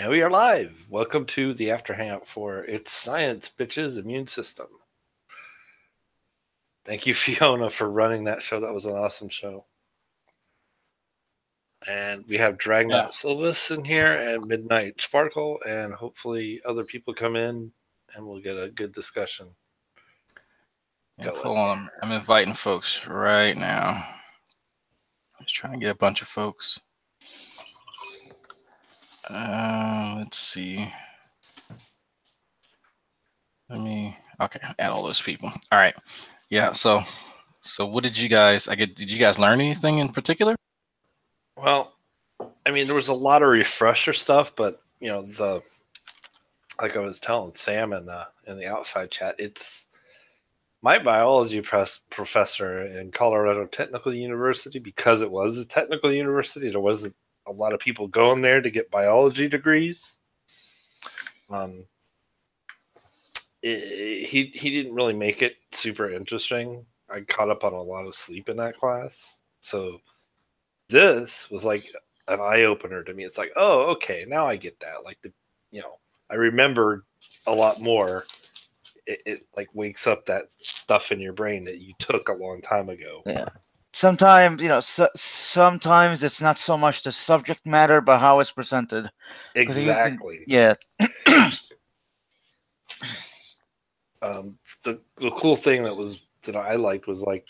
And we are live. Welcome to the After Hangout for It's Science, Bitches, Immune System. Thank you, Fiona, for running that show. That was an awesome show. And we have Dragnot Silvus in here and Midnight Sparkle, and hopefully other people come in and we'll get a good discussion. Yeah, hold on. I'm inviting folks right now. Just trying to get a bunch of folks. Let's see. Okay, add all those people. All right. Yeah, so what did you guys, did you guys learn anything in particular? Well, I mean, there was a lot of refresher stuff, but, you know, like I was telling Sam in the outside chat, it's my biology professor in Colorado Technical University, because it was a technical university, there wasn't a lot of people going there to get biology degrees. He didn't really make it super interesting. I caught up on a lot of sleep in that class. So this was like an eye-opener to me. It's like, oh, okay, now I get that. Like, I remember a lot more. It like wakes up that stuff in your brain that you took a long time ago. Yeah. Sometimes, sometimes it's not so much the subject matter, but how it's presented. Exactly. Yeah. The cool thing that I liked was like,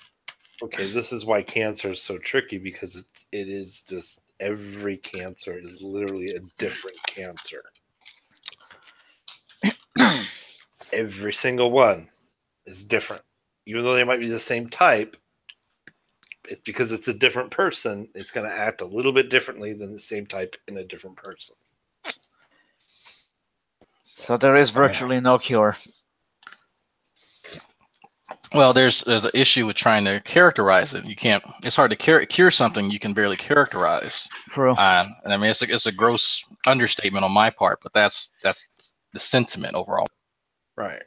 okay, this is why cancer is so tricky, because it is just every cancer is literally a different cancer. Every single one is different. Even though they might be the same type, it's because it's a different person, it's going to act a little bit differently than the same type in a different person. So there is virtually no cure. Well, there's an issue with trying to characterize it. You can't. It's hard to cure something you can barely characterize. True. And I mean, it's a gross understatement on my part, but that's the sentiment overall. Right.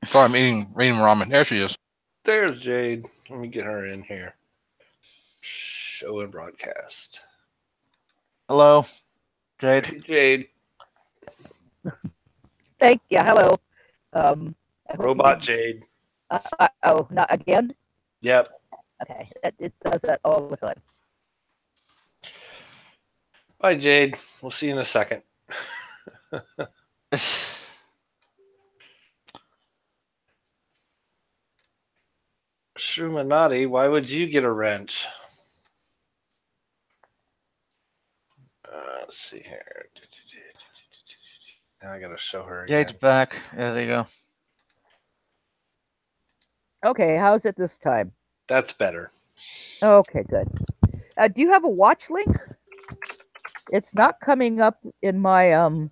Sorry, I'm eating ramen. There she is. There's Jade. Let me get her in here. Show and broadcast. Hello, Jade. Hey, Jade. Hello. Robot Jade. Oh, not again? Yep. Okay, it does that all the time. Bye, Jade. We'll see you in a second. Shrumanati, why would you get a wrench? Let's see here. Now I gotta show her again. Jade's back. Yeah, there you go. Okay, how's it this time? That's better. Okay, good. Do you have a watch link? It's not coming up in my on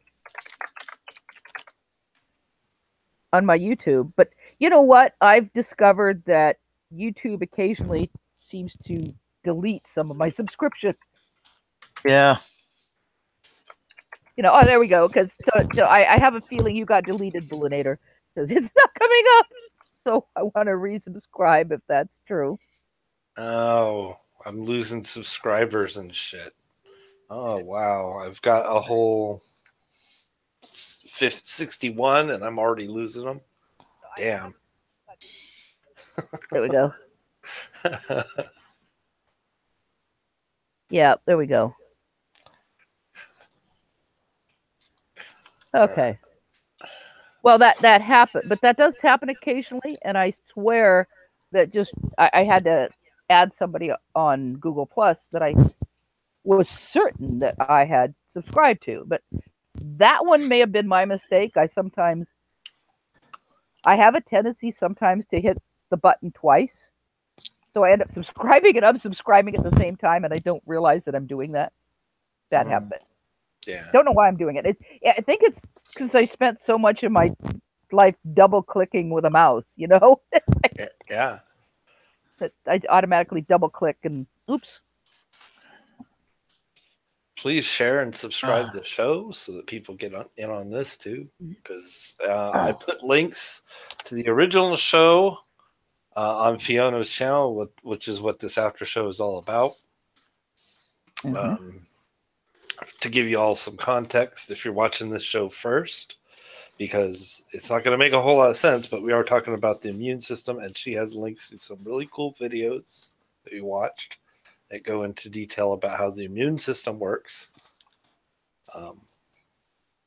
my YouTube, but you know what? I've discovered that YouTube occasionally seems to delete some of my subscription. Yeah. Oh, there we go. Because so I have a feeling you got deleted, Bullinator, because it's not coming up. So I want to resubscribe if that's true. Oh, I'm losing subscribers and shit. Oh, wow. I've got a whole 61 and I'm already losing them. Damn. There we go. Yeah, there we go. Okay. Well, that happened, but that does happen occasionally, and I swear that I had to add somebody on Google Plus that I was certain that I had subscribed to, but that one may have been my mistake. I have a tendency sometimes to hit the button twice, so I end up subscribing and unsubscribing at the same time, and I don't realize that I'm doing that. That happened. Yeah. Don't know why I'm doing it. I think it's because I spent so much of my life double clicking with a mouse, Yeah. That I automatically double click and oops. Please share and subscribe to the show so that people get in on this too, because I put links to the original show on Fiona's channel, which is what this after show is all about. To give you all some context, if you're watching this show first, because it's not going to make a whole lot of sense, but we are talking about the immune system, and she has links to some really cool videos that we watched that go into detail about how the immune system works.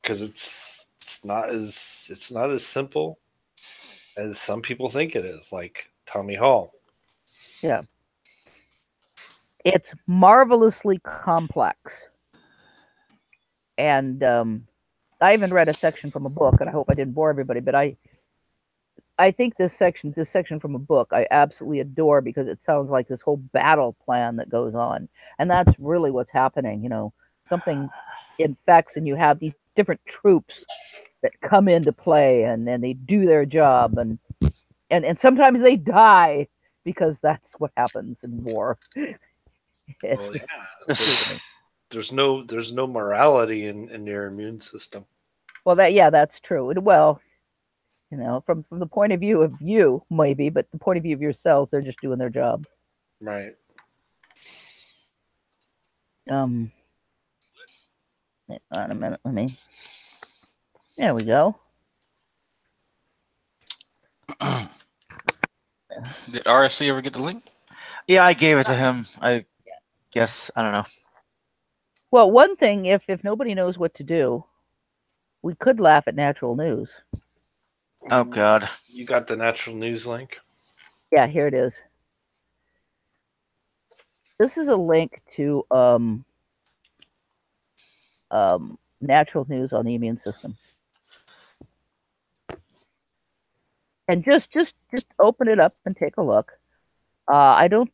Because it's not as simple as some people think it is, like Tommy Hall. Yeah. It's marvelously complex. And I even read a section from a book, and I hope I didn't bore everybody, but I think this section from a book I absolutely adore, because it sounds like this whole battle plan that goes on. And that's really what's happening. Something infects, and you have these different troops that come into play, and they do their job, and sometimes they die, because that's what happens in war. Well, yeah. There's no morality in your immune system. Well, that's true. Well, from the point of view of you, maybe, but the point of view of your cells, they're just doing their job. Right. Hang on a minute. There we go. Did RSC ever get the link? Yeah, I gave it to him. I guess, I don't know. Well, one thing, if nobody knows what to do, we could laugh at natural news. Oh, God. You got the natural news link? Yeah, here it is. This is a link to natural news on the immune system. And just open it up and take a look. I don't.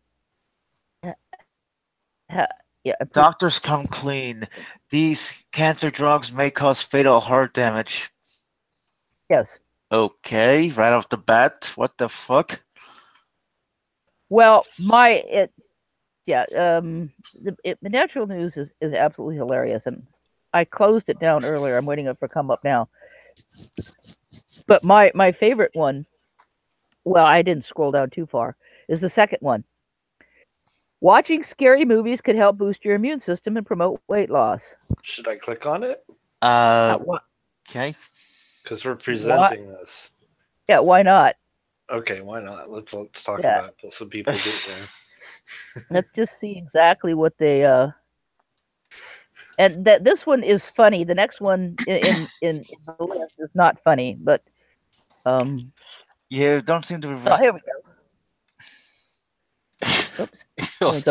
Yeah. Doctors come clean. These cancer drugs may cause fatal heart damage. Yes. Okay, right off the bat. What the fuck? Well, the natural news is absolutely hilarious, and I closed it down earlier. I'm waiting for it to come up now. But my favorite one, well, I didn't scroll down too far, is the second one. Watching scary movies could help boost your immune system and promote weight loss. Should I click on it? Okay. Because we're presenting this. Yeah, why not? Okay, why not? Let's talk about it so people get there. Let's just see exactly what they and that this one is funny. The next one in the list is not funny, but yeah, don't seem to. Oh, here we go. Oops.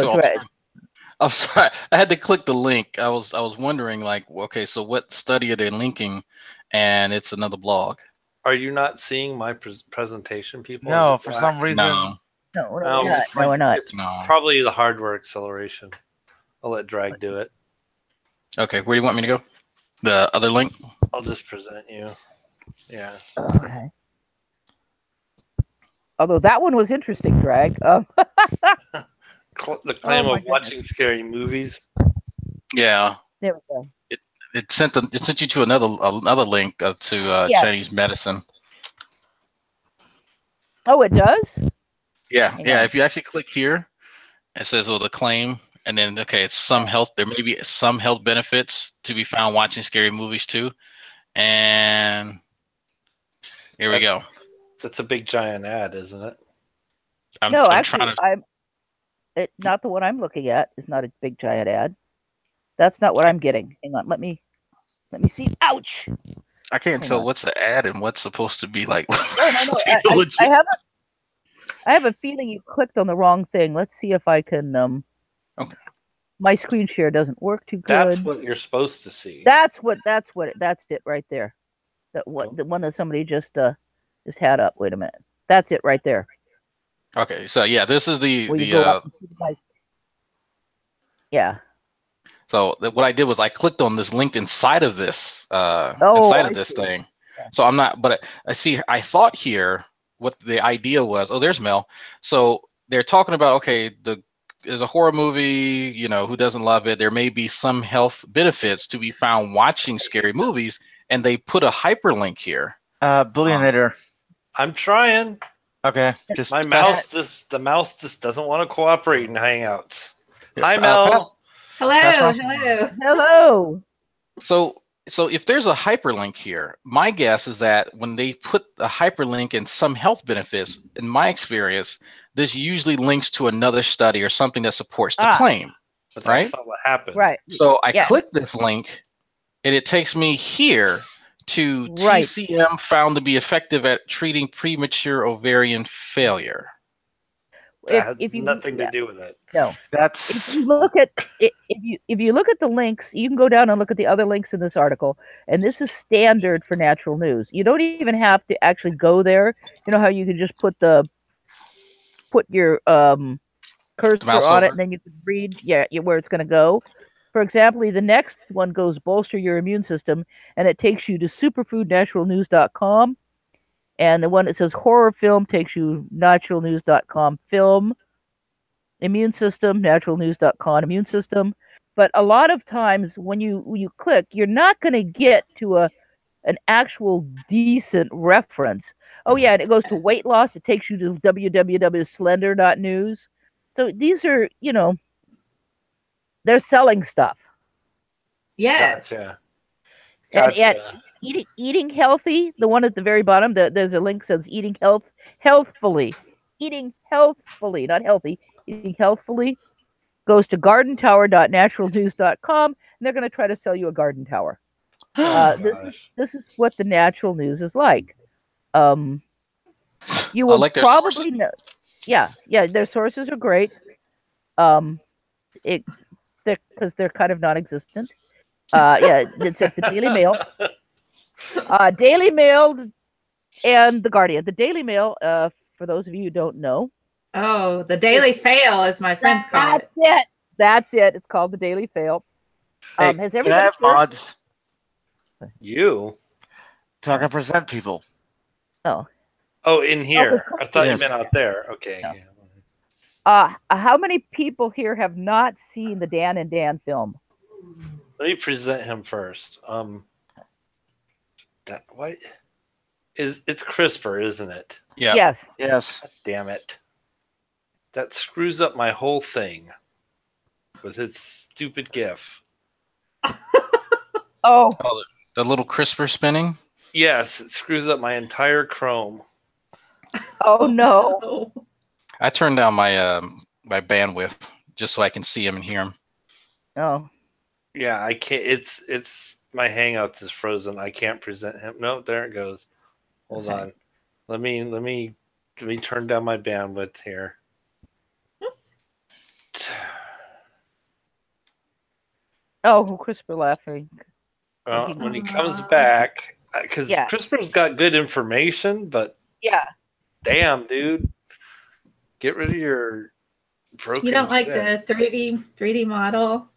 I'm sorry. I had to click the link. I was wondering, like, okay, so what study are they linking? And it's another blog. Are you not seeing my presentation, people? No, for some reason. No, we're not. It's probably the hardware acceleration. I'll let Drag do it. Okay, where do you want me to go? The other link? I'll just present you. Yeah. Okay. Although that one was interesting, Drag. The claim of watching scary movies. Yeah. There we go. It sent you to another link to Yes. Chinese medicine. Oh, it does? Yeah, Hang yeah. on. If you actually click here, it says, "Well, the claim," and then it's some health. There may be some health benefits to be found watching scary movies too, and here we go. That's a big giant ad, isn't it? Not the one I'm looking at. It's not a big giant ad. That's not what I'm getting. Hang on, let me see. Ouch! I can't tell what's the ad and what's supposed to be like. No. I have a feeling you clicked on the wrong thing. Let's see if I can. Okay. My screen share doesn't work too good. That's what you're supposed to see. That's it right there. The one that somebody just had up. Wait a minute. That's it right there. Okay, so yeah, this is yeah. So what I did was I clicked on this link inside of this thing. Yeah. So I'm not, but I see. I thought here what the idea was. Oh, there's Mel. So they're talking about, okay, there's a horror movie. Who doesn't love it? There may be some health benefits to be found watching scary movies, and they put a hyperlink here. Billionaire. I'm trying. Okay, just My pass- the mouse just doesn't want to cooperate in Hangouts. Here, Hi, Mel. Hello, Pass on. hello. Hello. So if there's a hyperlink here, my guess is that when they put a hyperlink in some health benefits, in my experience, this usually links to another study or something that supports the claim. But Right? that's not what happened. Right. So I Yeah. click this link, and it takes me here to Right. TCM found to be effective at treating premature ovarian failure. That has If you nothing to do with it. no. If that's you look at if you look at the links, you can go down and look at the other links in this article, and this is standard for natural news. You don't even have to actually go there. You know how you can just put your cursor mouse on it, over? and then you can read where it's going to go. For example, the next one goes bolster your immune system, and it takes you to superfoodnaturalnews.com. And the one that says horror film takes you naturalnews.com film. Immune system, naturalnews.com immune system. But a lot of times when you click, you're not going to get to an actual decent reference. Oh yeah, and it goes to weight loss. It takes you to www.slender.news. So these are, they're selling stuff. Yes. Gotcha. And Gotcha. eating healthy, the one at the very bottom, there's a link that says eating healthfully. Eating healthfully, not healthy. Eating healthfully goes to gardentower.naturalnews.com, and they're going to try to sell you a garden tower. This is what the natural news is like. You will like their probably know. Yeah, their sources are great. Because they're kind of non-existent. It's at the Daily Mail. Daily Mail and the Guardian. The Daily Mail, for those of you who don't know. Oh, the Daily Fail, as my friends call it. That's it. It's called the Daily Fail. hey, Has can I everybody have heard? mods You? so I can present people? Oh. Oh, in here. I thought you Yes. meant out there. Okay. No. Yeah. How many people here have not seen the Dan and Dan film? Let me present him first. That what is it's CRISPR, isn't it? Yeah. Yes. Yes. Damn it. That screws up my whole thing with his stupid GIF. Oh. Oh, the little CRISPR spinning. Yes, it screws up my entire Chrome. Oh no. Oh. I turned down my my bandwidth just so I can see him and hear him. Oh. Yeah, I can't. It's my Hangouts is frozen. I can't present him. No, there it goes. Hold on. Let me turn down my bandwidth here. Oh, CRISPR laughing. Well, when he comes back, because Yeah. CRISPR's got good information, but Yeah. damn, dude, get rid of your broken. You don't like shit. the 3D model?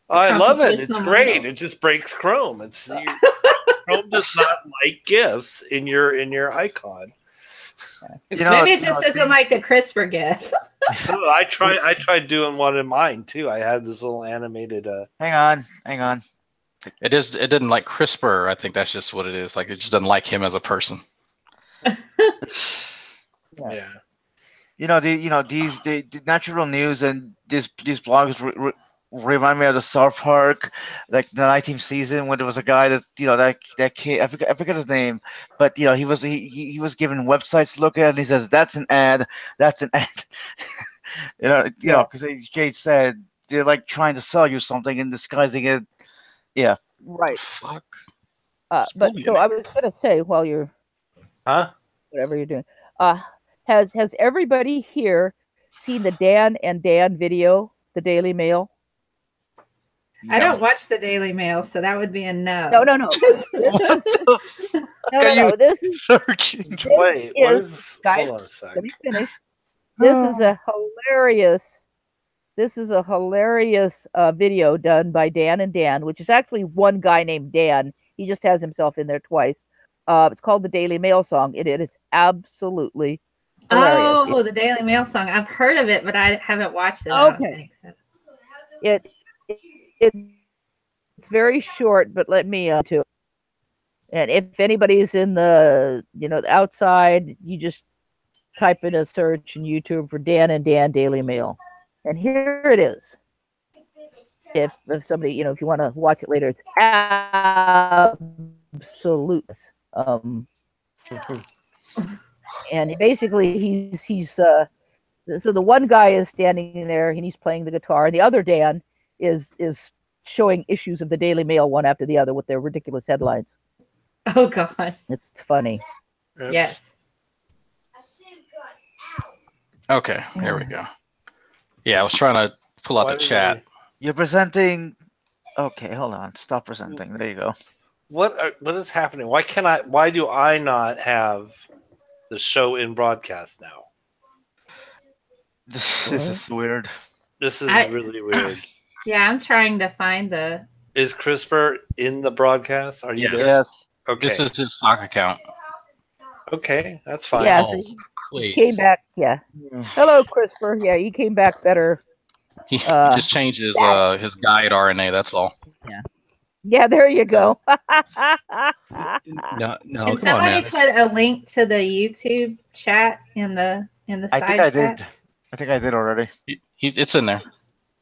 Oh, I love it. It's computational great. model. It just breaks Chrome. Chrome does not like GIFs in your icon. Maybe it just doesn't like the CRISPR GIF. No, I tried doing one in mine too. I had this little animated. Hang on. It didn't like CRISPR. I think that's just what it is. Like it just doesn't like him as a person. Yeah. The natural news and these blogs remind me of the South Park, like the 19th season when there was a guy that kid, I forget his name, but he was given websites to look at, and he says that's an ad. Because they said they're like trying to sell you something and disguising it. Yeah. Right. Fuck. But so I was gonna say while you're whatever you're doing, has everybody here seen the Dan and Dan video, the Daily Mail? I don't watch the Daily Mail, so that would be a no. No. No. This is Searching. Wait, what is? guys, Hold on a sec. let me finish. This is a hilarious video done by Dan and Dan, which is actually one guy named Dan. He just has himself in there twice. It's called the Daily Mail song. It is absolutely hilarious. Oh, the Daily Mail song. I've heard of it, but I haven't watched it. Okay. It's very short, but let me to it. And if anybody's in the the outside, you just type in a search in YouTube for Dan and Dan Daily Mail, and here it is. If somebody, if you want to watch it later, it's absolute. And basically, he's so the one guy is standing there and he's playing the guitar, and the other Dan is showing issues of the Daily Mail one after the other with their ridiculous headlines. Oh God. It's funny. Yes. Okay, there we go. Yeah, I was trying to pull out the chat. You're presenting. Okay, hold on. Stop presenting. There you go. What is happening? Why do I not have the show in broadcast now? This is weird. This is really weird. Yeah, I'm trying to find the. Is CRISPR in the broadcast? Are you there? Yes. Okay. This is his stock account. Okay, that's fine. Yeah, Oh, so please. he came back. Yeah. Hello, CRISPR. Yeah, you came back better. He just changed his guide RNA. That's all. Yeah, there you go. No, Can somebody put a link to the YouTube chat in the I side think I chat? did. I think I did already. It's in there.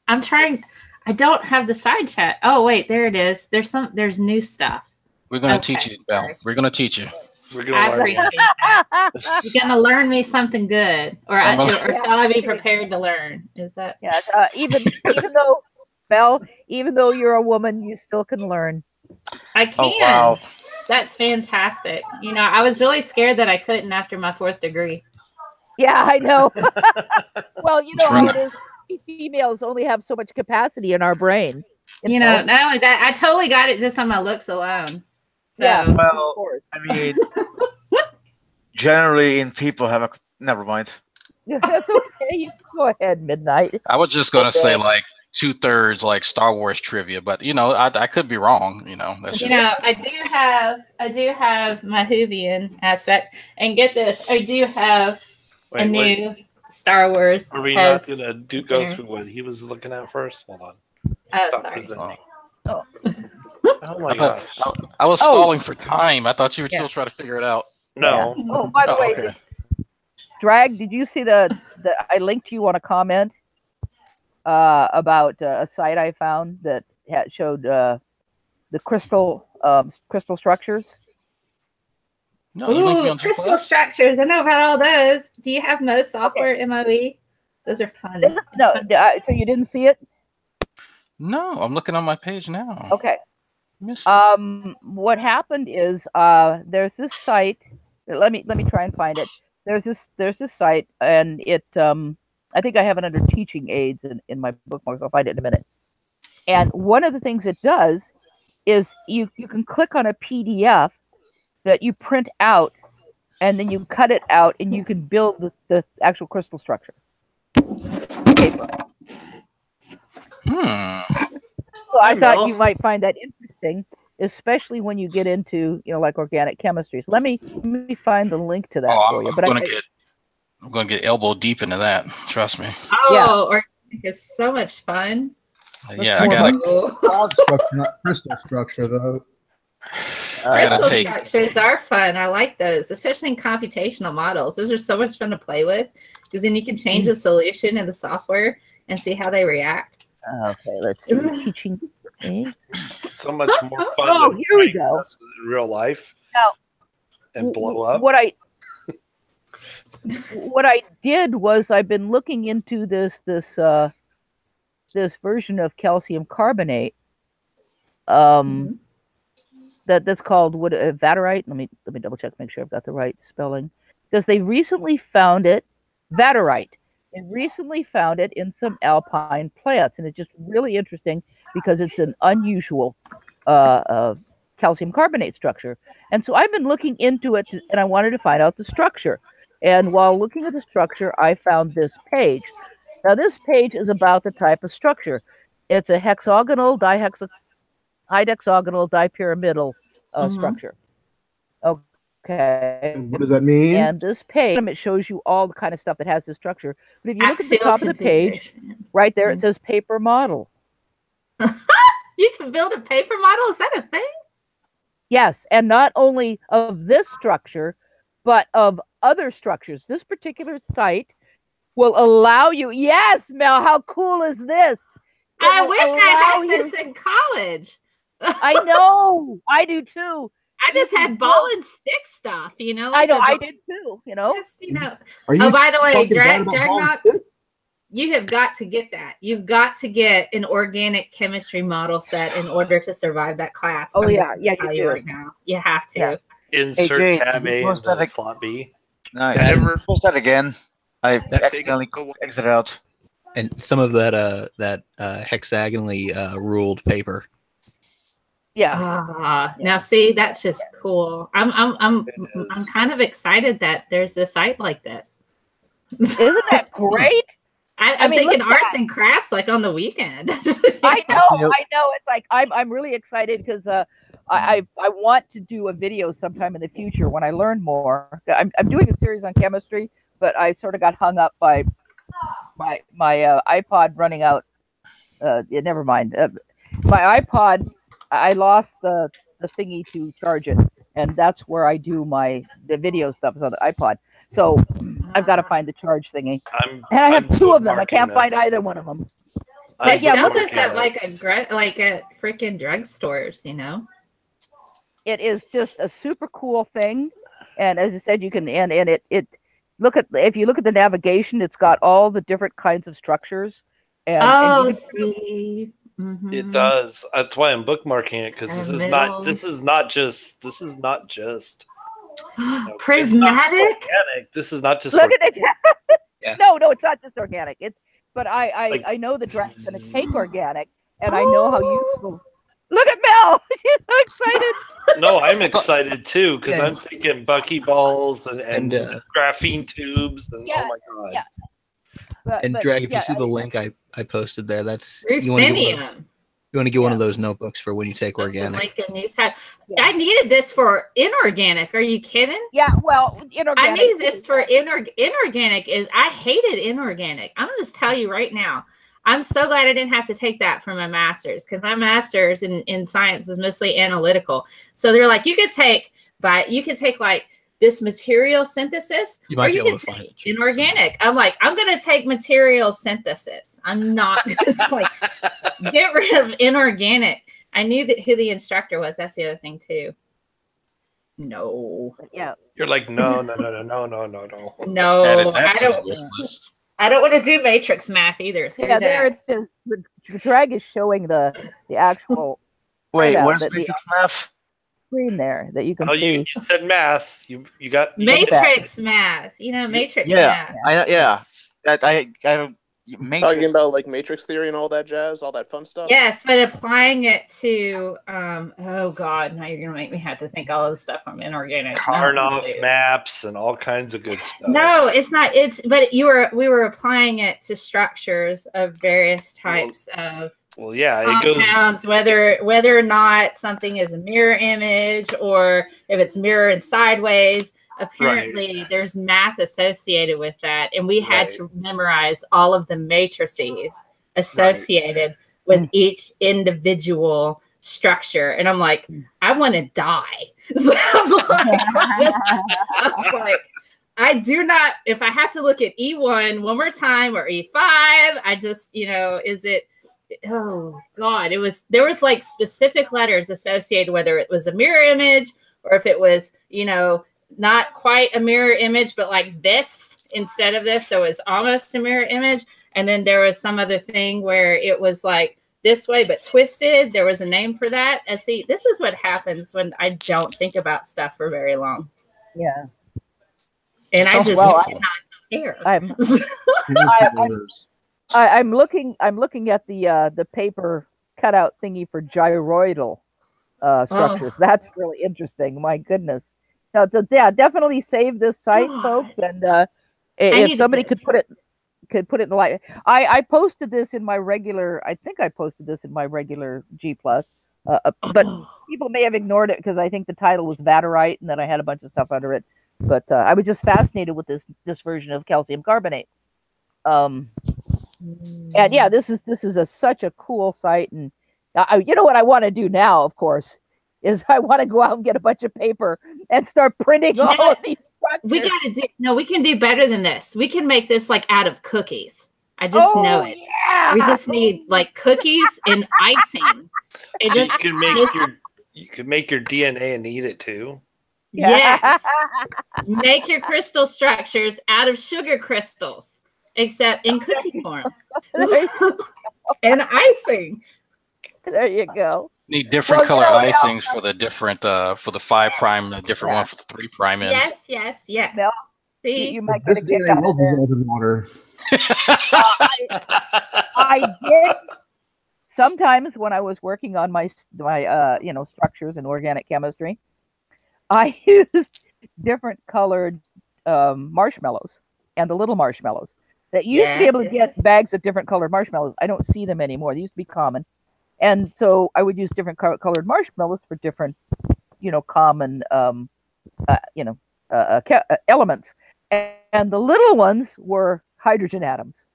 I'm trying. I don't have the side chat. Oh wait, there it is. There's new stuff. We're gonna teach you, Belle. We're gonna teach you. We're I gonna appreciate that. You're gonna learn me something good, or shall I be prepared to learn? Is that? Yeah. Even though, Belle, even though you're a woman, you still can learn. I can. Oh, wow. That's fantastic. I was really scared that I couldn't after my 4th degree. Yeah, I know. Well, you know how True. it is. We females only have so much capacity in our brain. Not only that, I totally got it just on my looks alone. So, Yeah. Well, Of course. I mean, generally, in people have a. Never mind. Yeah, that's okay. You can go ahead, Midnight. I was just gonna say like 2/3 like Star Wars trivia, but I could be wrong. That's just. I do have my Whovian aspect, and get this, I do have a new Star Wars. Are we not gonna go through what he was looking at first? Hold on. Stop sorry. presenting. Oh. Oh my gosh. I was stalling for time. I thought you were still trying to figure it out. No. Yeah. Oh, by the way, okay. Drag, did you see the I linked you on a comment about a site I found that showed the crystal structures? No, you linked me Ooh, on crystal structures. I know about all those. Do you have most software at MOE? Those are fun. No, so you didn't see it? No, I'm looking on my page now. Okay. Missed it. What happened is there's this site. Let me try and find it. There's this site, and it I think I have it under teaching aids in my bookmarks. I'll find it in a minute. And one of the things it does is you can click on a PDF that you print out, and then you cut it out, and you can build the actual crystal structure. Paper. So I thought you might find that interesting, especially when you get into like organic chemistry. So let me find the link to that for you. But I'm gonna get elbow deep into that. Trust me. Oh, organic is so much fun. Yeah, I got cloud structure, not crystal structure, though. Crystal structures are fun. I like those, especially in computational models. Those are so much fun to play with because then you can change the solution in the software and see how they react. Okay, let's see. Teaching aids. So much more fun. Oh, than here we go. In real life. Now, and blow up. What I did was I've been looking into this version of calcium carbonate. That's called vaterite. Let me double check, make sure I've got the right spelling. Because they recently found it, vaterite. They recently found it in some alpine plants, and it's just really interesting because it's an unusual calcium carbonate structure. And so I've been looking into it, and I wanted to find out the structure. And while looking at the structure, I found this page. Now, this page is about the type of structure. It's a hexagonal, hydroxygonal, dipyramidal structure. Okay. And what does that mean? And this page, it shows you all the kind of stuff that has this structure. But if you look at the top of the page, right there, it says paper model. You can build a paper model? Is that a thing? Yes, and not only of this structure, but of other structures. This particular site will allow you. Yes, Mel, how cool is this? I wish I had this in college. I know, I do too. I just had ball and stick stuff, you know. Like I did too, you know. Just, you know. Oh, by the way, Dragnot, you have got to get that. You've got to get an organic chemistry model set in order to survive that class. Oh, yeah, you do. Right now. You have to. Yeah. Insert tab A into slot B. No, post that again. I accidentally exited out. And some of that hexagonally ruled paper. Yeah. Now see, that's just cool. I'm kind of excited that there's a site like this. Isn't that great? I'm thinking arts and crafts like on the weekend. I know. It's like I'm really excited because I want to do a video sometime in the future when I learn more. I'm doing a series on chemistry, but I sort of got hung up by my iPod running out. Never mind. My iPod, I lost the thingy to charge it, and that's where I do the video stuff is on the iPod. So I've got to find the charge thingy. And I have two of them. I can't find either one of them. They sell this at like at freaking drugstores, you know. It is just a super cool thing, and as I said, you can and it if you look at the navigation, it's got all the different kinds of structures. And see. Mm-hmm. It does. That's why I'm bookmarking it, because this is not just prismatic. This is not just look at it. Yeah. No, it's not just organic. But I know the drag's going to take organic, and I know how useful. Look at Mel. She's so excited. No, I'm excited too, because I'm thinking buckyballs and graphene tubes and oh my god. Yeah. Drag, if you see the link I posted there, that's ruthenium. You want to get one of those notebooks for when you take organic. I needed this for inorganic. Are you kidding? Yeah, well, inorganic. I needed this for inorganic. I hated inorganic. I'm going to just tell you right now. I'm so glad I didn't have to take that for my master's, because my master's in science is mostly analytical. So they're like, you could take like this material synthesis, or you can take inorganic. I'm like, I'm going to take material synthesis. I'm not going to like get rid of inorganic. I knew who the instructor was. That's the other thing too. No. Yeah. You're like, no. No, I don't want to do matrix math either. So yeah, there it is. The drag is showing the actual. Wait, where's matrix math? Screen there that you can see. You said math. You got matrix math. You know, matrix math. I don't. Talking about like matrix theory and all that jazz, all that fun stuff. Yes, but applying it to oh god, now you're gonna make me have to think all this stuff from inorganic. Karnoff maps and all kinds of good stuff. No, it's not. But we were applying it to structures of various types of compounds, whether or not something is a mirror image or if it's mirrored sideways. Apparently there's math associated with that, and we had to memorize all of the matrices associated with each individual structure, and I'm like, I want to die. So I was like, I do not, if I have to look at E1 one more time or E5, I just, is it, oh god, there was like specific letters associated, whether it was a mirror image or if it was, not quite a mirror image, but like this instead of this. So it's almost a mirror image. And then there was some other thing where it was like this way, but twisted. There was a name for that. And see, this is what happens when I don't think about stuff for very long. Yeah. And I just cannot care. I'm looking at the paper cutout thingy for gyroidal structures. That's really interesting. My goodness. Now, definitely save this site, folks, and if somebody could put it in the light. I posted this in my regular. I think I posted this in my regular G+, but people may have ignored it because I think the title was Vaterite, and then I had a bunch of stuff under it. But I was just fascinated with this version of calcium carbonate. And yeah, this is such a cool site, and you know what I want to do now, of course, is I want to go out and get a bunch of paper and start printing You know all of what? these We structures. gotta do no, we can do better than this. We can make this like out of cookies. I just know it. Yeah. We just need like cookies and icing. It So just you can make your DNA and eat it too. yes. Make your crystal structures out of sugar crystals, except in cookie form. And icing. There you go. Need different Well, color Mel, icings for the different for the 5' and a different one for the 3' ends. Yes, yes, yes. Mel, See? you might get This a kick DNA out will of this. dissolve in water. I did sometimes when I was working on my structures in organic chemistry, I used different colored marshmallows and the little marshmallows. That you used to be able to get bags of different colored marshmallows. I don't see them anymore. They used to be common. And so I would use different colored marshmallows for different, common, elements. And the little ones were hydrogen atoms.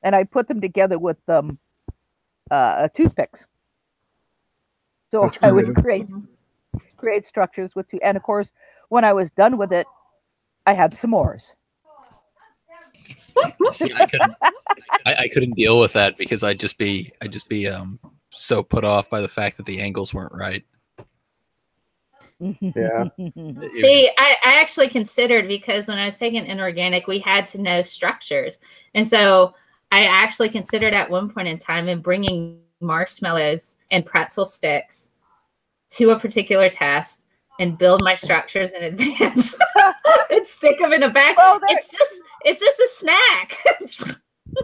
And I put them together with toothpicks. So That's I would creative. create structures with two. And of course, when I was done with it, I had s'mores. See, I couldn't deal with that because I'd just be so put off by the fact that the angles weren't right. Yeah. See, I actually considered, because when I was taking inorganic, we had to know structures. And so I actually considered at one point in time in bringing marshmallows and pretzel sticks to a particular test and build my structures in advance and stick them in a bag. Well, it's just a snack.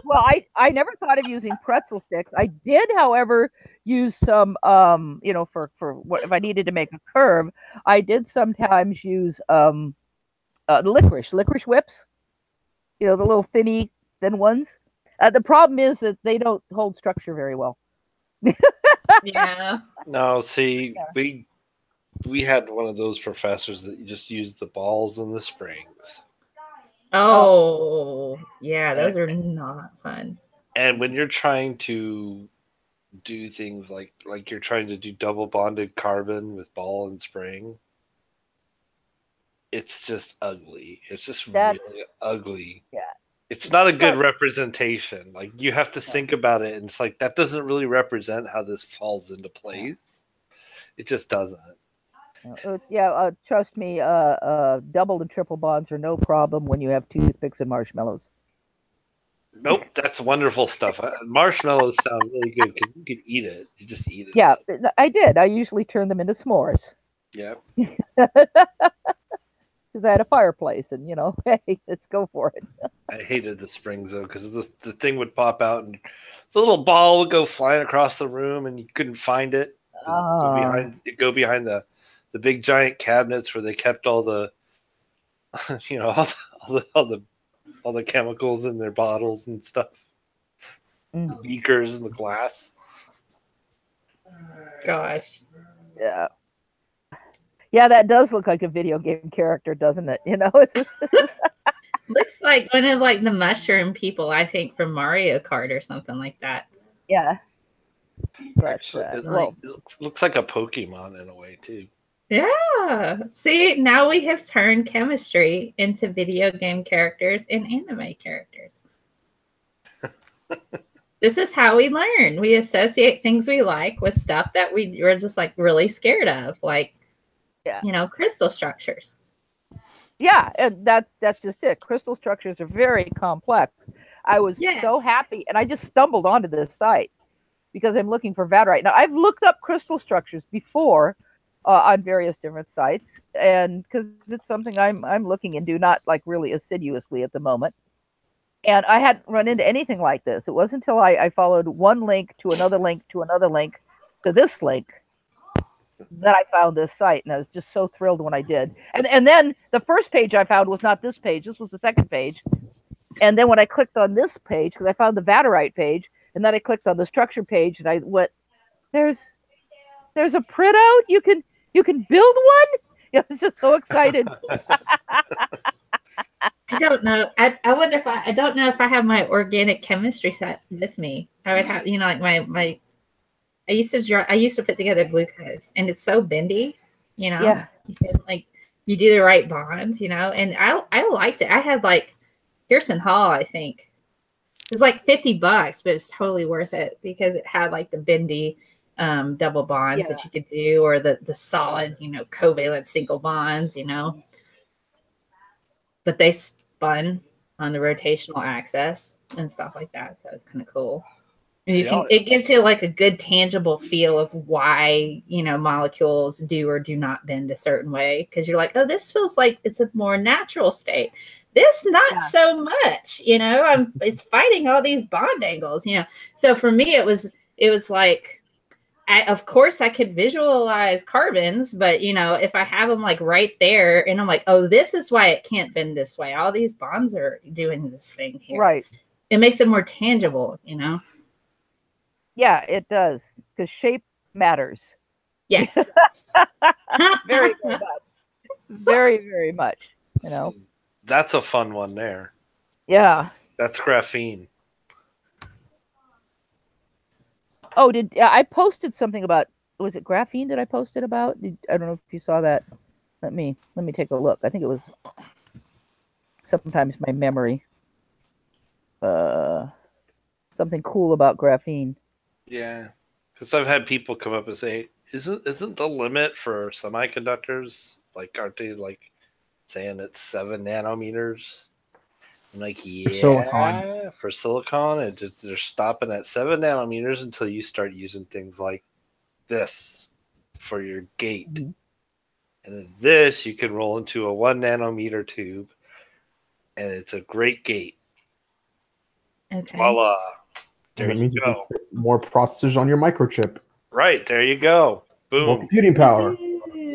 Well, I never thought of using pretzel sticks. I did, however, use some for what if I needed to make a curve. I did sometimes use licorice whips. The little thin ones. The problem is that they don't hold structure very well. Yeah. No, see, we had one of those professors that just used the balls and the springs. Oh, yeah, those are not fun. And when you're trying to do things like you're trying to do double bonded carbon with ball and spring, it's just ugly. It's just really ugly. Yeah. It's not a good representation. Like, you have to think about it, and it's like, that doesn't really represent how this falls into place. It just doesn't. Trust me, double and triple bonds are no problem when you have toothpicks and marshmallows. Nope, that's wonderful stuff. Marshmallows sound really good because you can eat it. You just eat it. Yeah, I did. I usually turn them into s'mores. Yeah. Because I had a fireplace, and hey, let's go for it. I hated the springs though, because the thing would pop out and the little ball would go flying across the room, and you couldn't find it. It'd go behind the big giant cabinets where they kept all the all the chemicals in their bottles and stuff, the beakers and the glass. Gosh. Yeah. Yeah, that does look like a video game character, doesn't it? It's just Looks like one of the mushroom people, I think, from Mario Kart or something like that. Yeah. But, Actually, it looks like a Pokemon in a way too. Yeah. See, now we have turned chemistry into video game characters and anime characters. This is how we learn. We associate things we like with stuff that we were just really scared of, crystal structures. Yeah, and that's just it. Crystal structures are very complex. I was so happy, and I just stumbled onto this site because I'm looking for vaterite. Now, I've looked up crystal structures before on various different sites, and because it's something I'm looking into, not really assiduously at the moment. And I hadn't run into anything like this. It wasn't until I followed one link to another link to another link to this link that I found this site, and I was just so thrilled when I did. And then the first page I found was not this page. This was the second page. And then when I clicked on this page, because I found the vaterite page, and then I clicked on the structure page, and I went, there's a printout? You can build one? I was just so excited. I don't know. I wonder if I don't know if I have my organic chemistry set with me. I would have, my I used to put together glucose, and it's so bendy, Yeah. you can you do the right bonds, you know. And I liked it. I had like Pearson Hall, I think. It was like $50, but it was totally worth it because it had like the bendy double bonds that you could do, or the solid, you know, covalent single bonds, you know. But they spun on the rotational axis and stuff like that, so it's kind of cool. And you can, it gives you like a good tangible feel of why, you know, molecules do or do not bend a certain way, because you're like, oh, this feels like it's a more natural state. This not so much, you know. It's fighting all these bond angles, you know. So for me, it was like, of course I could visualize carbons, but you know, if I have them like right there, and I'm like, oh, this is why it can't bend this way. All these bonds are doing this thing here. Right. It makes it more tangible, you know. Yeah, it does, because shape matters. Yes. Very, very much. Very, very much. You know. That's a fun one there. Yeah. That's graphene. Oh, I posted something about, was it graphene that I posted about? I don't know if you saw that. Let me take a look. I think it was, sometimes my memory. Something cool about graphene. Yeah, because I've had people come up and say, "Isn't the limit for semiconductors, like, aren't they like saying it's 7 nanometers?" I'm like, yeah, for silicon, they're stopping at 7 nanometers until you start using things like this for your gate, and then this you can roll into a 1 nanometer tube, and it's a great gate. Okay. Voila. And that means you can fit more processors on your microchip. Right, there you go. Boom. More computing power.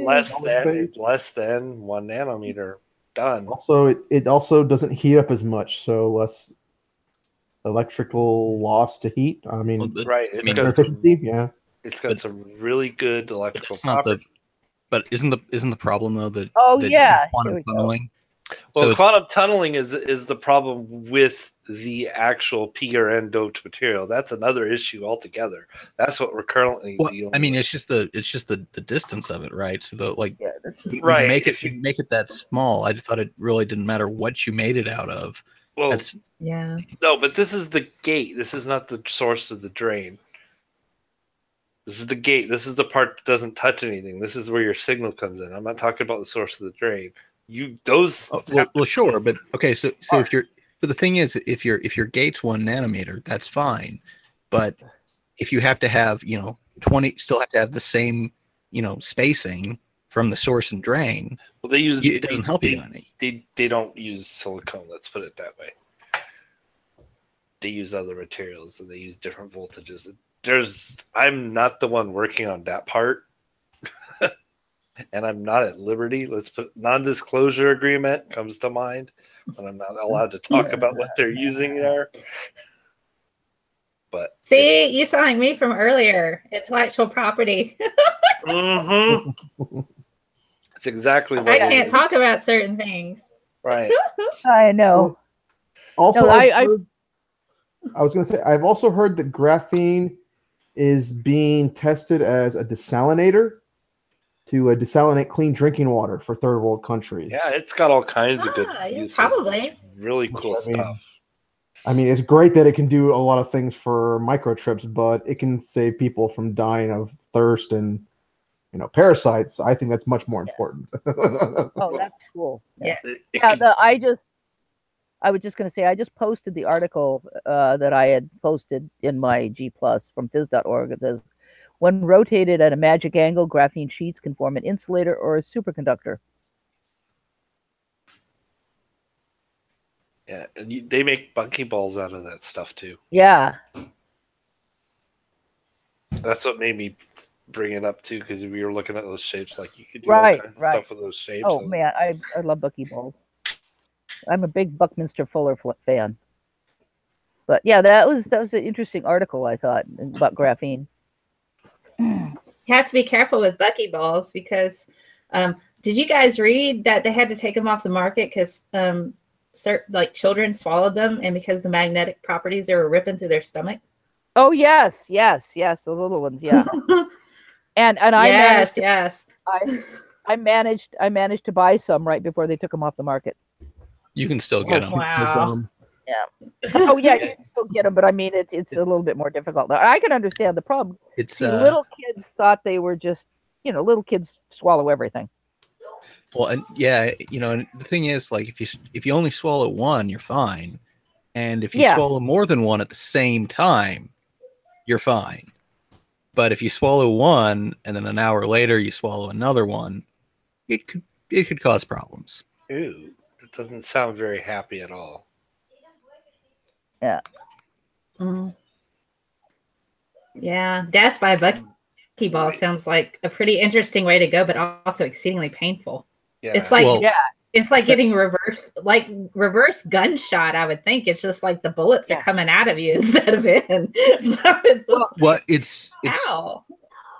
Less than 1 nanometer. Done. Also, it also doesn't heat up as much, so less electrical loss to heat. I mean, right. It's got some really good electrical properties. But isn't the problem though that quantum tunneling? Well, quantum tunneling is the problem with the actual P or N doped material. That's another issue altogether. That's what we're currently dealing. I mean, it's just the distance of it, right? So right. Make it that small. I thought it really didn't matter what you made it out of. Well, no, but this is the gate. This is not the source of the drain. This is the gate. This is the part that doesn't touch anything. This is where your signal comes in. I'm not talking about the source of the drain. Well, sure, but okay. So but the thing is, if your gate's 1 nanometer, that's fine. But if you have to have, 20, still have to have the same, spacing from the source and drain. Well, it doesn't help you any. They don't use silicone. Let's put it that way. They use other materials and they use different voltages. I'm not the one working on that part. And I'm not at liberty. Let's put non-disclosure agreement comes to mind, and I'm not allowed to talk about what they're using there. But see, you sound like me from earlier. Intellectual property. It's exactly what I can't talk about certain things. Right. I know. Also, I was going to say, I've also heard that graphene is being tested as a desalinator to desalinate clean drinking water for third world countries. Yeah, it's got all kinds of good uses. Probably. It's really cool stuff. I mean, it's great that it can do a lot of things for microchips, but it can save people from dying of thirst and parasites. I think that's much more important. Oh, that's cool. Yeah. I was just going to say, I just posted the article that I had posted in my G+ from phys.org. It says, when rotated at a magic angle, graphene sheets can form an insulator or a superconductor. Yeah, and they make buckyballs out of that stuff too. Yeah. That's what made me bring it up too, because we were looking at those shapes. Like you could do all kinds of stuff with those shapes. Oh man, I love buckyballs. I'm a big Buckminster Fuller fan. But yeah, that was an interesting article, I thought, about graphene. You have to be careful with buckyballs because did you guys read that they had to take them off the market because certain children swallowed them, and because the magnetic properties, they were ripping through their stomach? Oh yes, the little ones, yeah. and I I managed to buy some right before they took them off the market. You can still get them. Wow. Yeah. Oh yeah, you can still get them, but I mean it's a little bit more difficult. Now, I can understand the problem. It's See, little kids thought they were just, little kids swallow everything. well, and yeah, and the thing is, like, if you only swallow one, you're fine, and if you swallow more than one at the same time, you're fine. But if you swallow one and then an hour later you swallow another one, it could cause problems. Ooh, it doesn't sound very happy at all. Yeah. Yeah, death by buckyball sounds like a pretty interesting way to go, but also exceedingly painful. Yeah. It's like Well, it's like getting reverse gunshot. I would think it's just like the bullets are coming out of you instead of in. So it's just, it's ow.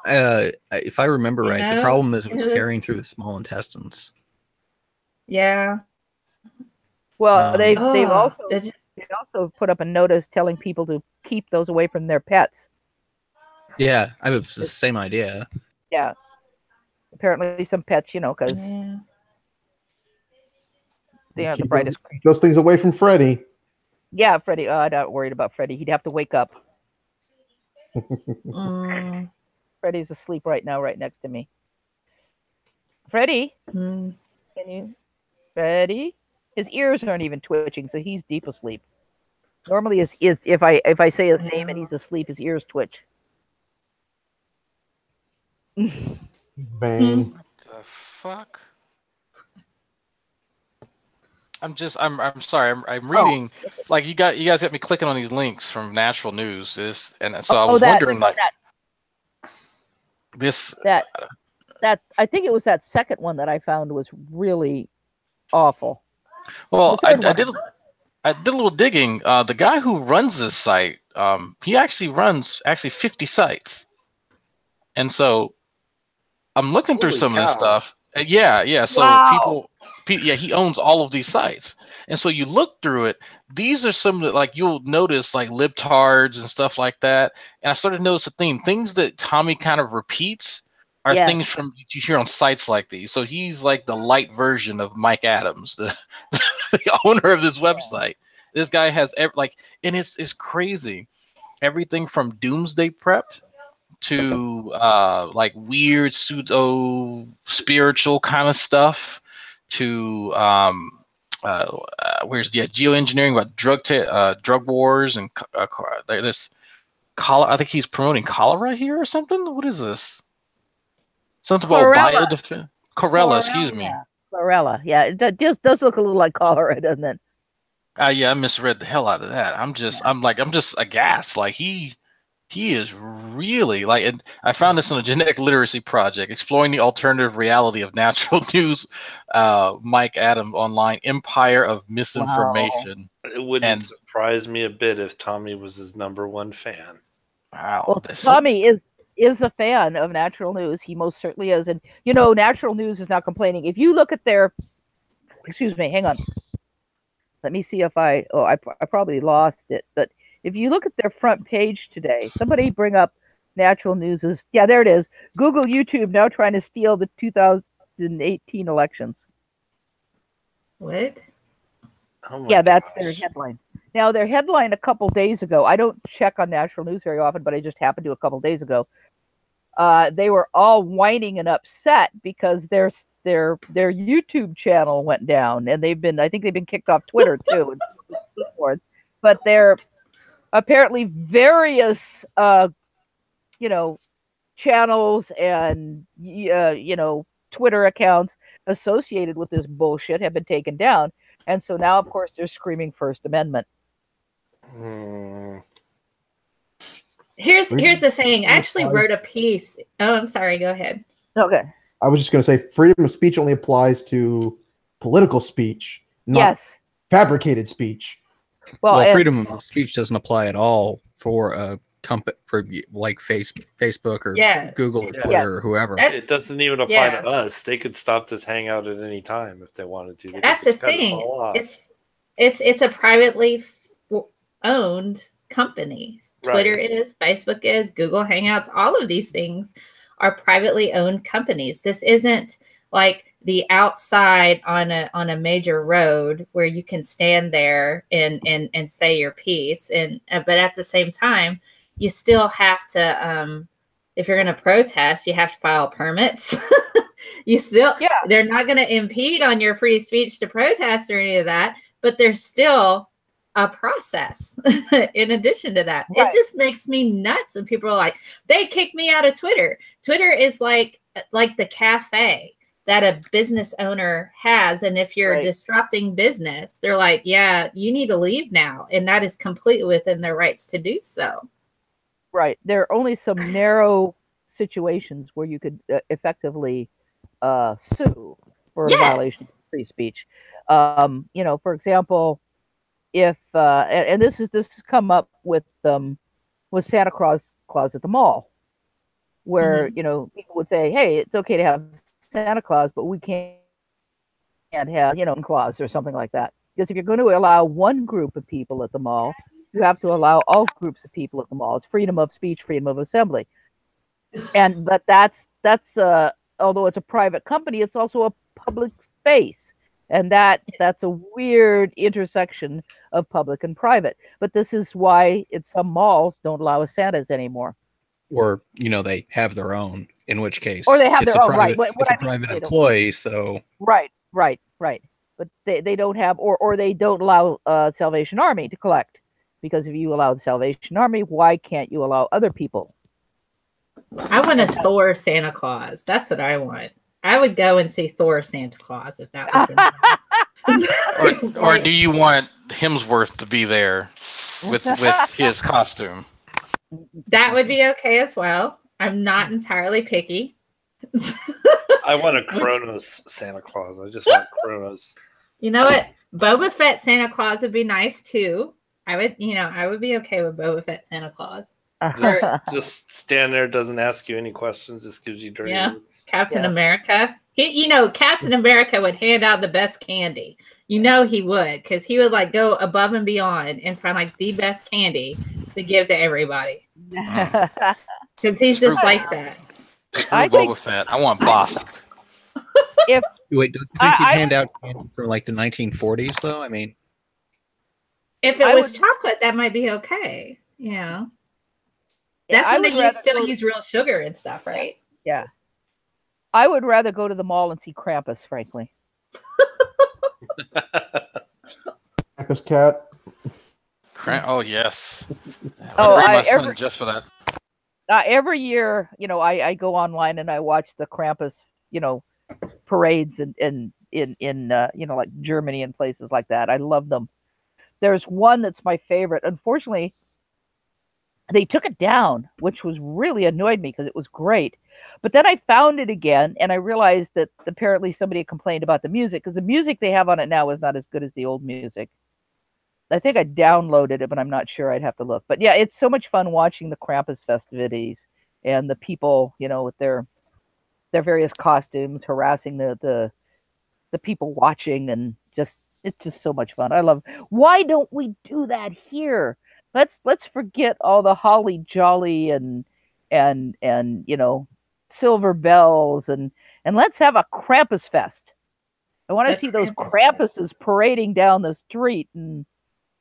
if I remember right, the problem is it was tearing through the small intestines. Yeah. Well, they've also put up a notice telling people to keep those away from their pets. Yeah, I mean, it's the same idea. Yeah. Apparently, some pets, because they are the brightest. Those things away from Freddy. Yeah, Freddy. I'm not worried about Freddy. He'd have to wake up. Freddy's asleep right now, right next to me. Freddy, can you? Freddy, his ears aren't even twitching, so he's deep asleep. Normally, if I say his name and he's asleep, his ears twitch. Bang. What the fuck? I'm sorry. I'm reading like you guys got me clicking on these links from Natural News. I was wondering that I think it was that second one that I found was really awful. Well, I did a little digging. The guy who runs this site, he actually runs 50 sites, and so I'm looking through some of this stuff. Yeah. So wow. people, he owns all of these sites, and so you look through it. These are some that, like, you'll notice, like, libtards and stuff like that. And I started to notice a theme. Things that Tommy kind of repeats are things from you hear on sites like these. So he's like the light version of Mike Adams, the owner of this website. This guy has and it's crazy. Everything from doomsday prep to like weird pseudo spiritual kind of stuff to geoengineering, about drug wars and this I think he's promoting cholera here or something. What is this? Something about biodefense. Chlorella, excuse me. Chlorella, yeah, it does look a little like cholera, doesn't it? Yeah, I misread the hell out of that. I'm just aghast. Like he is really like. And I found this on a genetic literacy project, exploring the alternative reality of natural news. Mike Adams online, empire of misinformation. Wow. It wouldn't surprise me a bit if Tommy was his #1 fan. Wow. Well, Tommy is a fan of Natural News. He most certainly is. And, Natural News is not complaining. If you look at their, excuse me, hang on. Let me see if I probably lost it. But if you look at their front page today, somebody bring up Natural News's, yeah, there it is. Google YouTube now trying to steal the 2018 elections. What? Oh yeah, that's their headline. Now, their headline a couple days ago, I don't check on Natural News very often, but I just happened to a couple days ago. They were all whining and upset because their YouTube channel went down, and I think they've been kicked off Twitter too. But they're apparently various, channels and Twitter accounts associated with this bullshit have been taken down, and so now, of course, they're screaming First Amendment. Here's the thing. I actually wrote a piece. Oh, I'm sorry. Go ahead. Okay. I was just going to say freedom of speech only applies to political speech, not fabricated speech. Well, freedom of speech doesn't apply at all for a company, for like Facebook or Google or Twitter or whoever. It doesn't even apply to us. They could stop this hangout at any time if they wanted to. That's the thing. It's a privately owned company. Twitter is, Facebook is, Google Hangouts. All of these things are privately owned companies. This isn't like the outside on a major road where you can stand there and say your piece, and but at the same time you still have to if you're going to protest, you have to file permits. You still, they're not going to impede on your free speech to protest or any of that, but there's still a process in addition to that. It just makes me nuts when people are like, they kicked me out of Twitter. Twitter is like the cafe that a business owner has, and if you're disrupting business, they're like, yeah, you need to leave now, and that is completely within their rights to do so. Right. There are only some narrow situations where you could effectively sue for a violation of free speech. You know, for example, if and this has come up with Santa Claus at the mall, where you know, people would say, hey, it's okay to have Santa Claus, but we can't have, you know, Claus or something like that. Because if you're going to allow one group of people at the mall, you have to allow all groups of people at the mall. It's freedom of speech, freedom of assembly. But that's although it's a private company, it's also a public space. And that's a weird intersection of public and private. But this is why some malls don't allow Santas anymore. Or, you know, they have their own, in which case, or they have it's their a own, private, right. it's a private employee, so. Right. But they don't have, or they don't allow Salvation Army to collect. Because if you allow the Salvation Army, why can't you allow other people? I want a Thor Santa Claus. That's what I want. I would go and see Thor Santa Claus if that was or do you want Hemsworth to be there with his costume? That would be okay as well. I'm not entirely picky. I want a Kronos Santa Claus. I just want Kronos. You know what? Boba Fett Santa Claus would be nice too. I would be okay with Boba Fett Santa Claus. Just stand there, doesn't ask you any questions, just gives you dirty looks. Captain America. Captain America would hand out the best candy. You know he would, because he would like go above and beyond and find like the best candy to give to everybody. Because he's just like that. Boba Fett. I want Bosk. Wait, don't you think he'd hand out candy from like the 1940s though? I mean, if it was chocolate, that might be okay. Yeah. That's when you still use real sugar and stuff, right? Yeah. I would rather go to the mall and see Krampus, frankly. Krampus cat. Oh, yes. I bring my son just for that. Every year, I go online and I watch the Krampus, parades in like Germany and places like that. I love them. There's one that's my favorite. Unfortunately, they took it down, which was really annoyed me because it was great. But then I found it again, and I realized that apparently somebody had complained about the music, because the music they have on it now is not as good as the old music. I think I downloaded it, but I'm not sure. I'd have to look. But yeah, it's so much fun watching the Krampus festivities and the people, with their various costumes, harassing the people watching, and it's just so much fun. I love. Why don't we do that here? Let's forget all the holly jolly and silver bells and let's have a Krampus fest. I want to see those Krampuses parading down the street and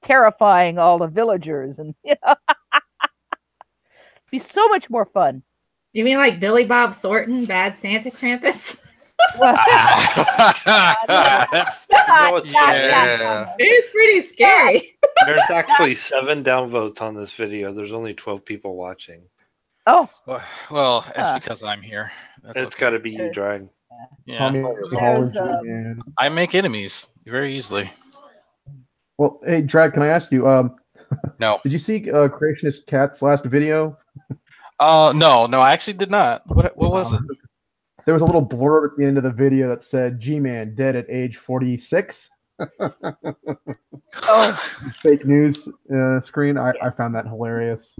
terrifying all the villagers, and it'd be so much more fun. You mean like Billy Bob Thornton, Bad Santa Krampus? It's pretty scary. There's actually 7 downvotes on this video. There's only 12 people watching. Oh, well, it's because I'm here. It's got to be you, Drag. Yeah. I make enemies very easily. Well, hey, Drag, can I ask you? No. Did you see Creationist Cat's last video? No, I actually did not. What was it? There was a little blurb at the end of the video that said G-Man dead at age 46. Fake news screen. I found that hilarious.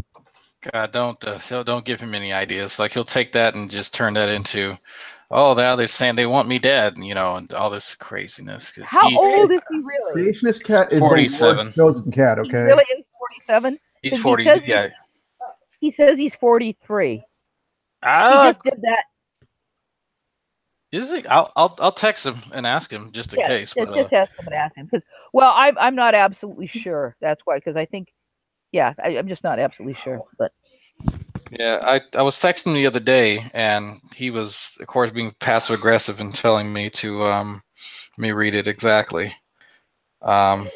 God, don't give him any ideas. Like, he'll take that and just turn that into, oh, now they're saying they want me dead, and all this craziness. How old is he really? Creationist Cat is 47. Chosen cat. Okay. He really is 47. He's 40. He says he's 43. He just did that. Is it? I'll text him and ask him just in case. But, just ask him and ask him. Well, I'm not absolutely sure. That's why, because I think, I'm just not absolutely sure. But yeah, I was texting him the other day, and he was, of course, being passive aggressive and telling me to let me read it exactly. Oh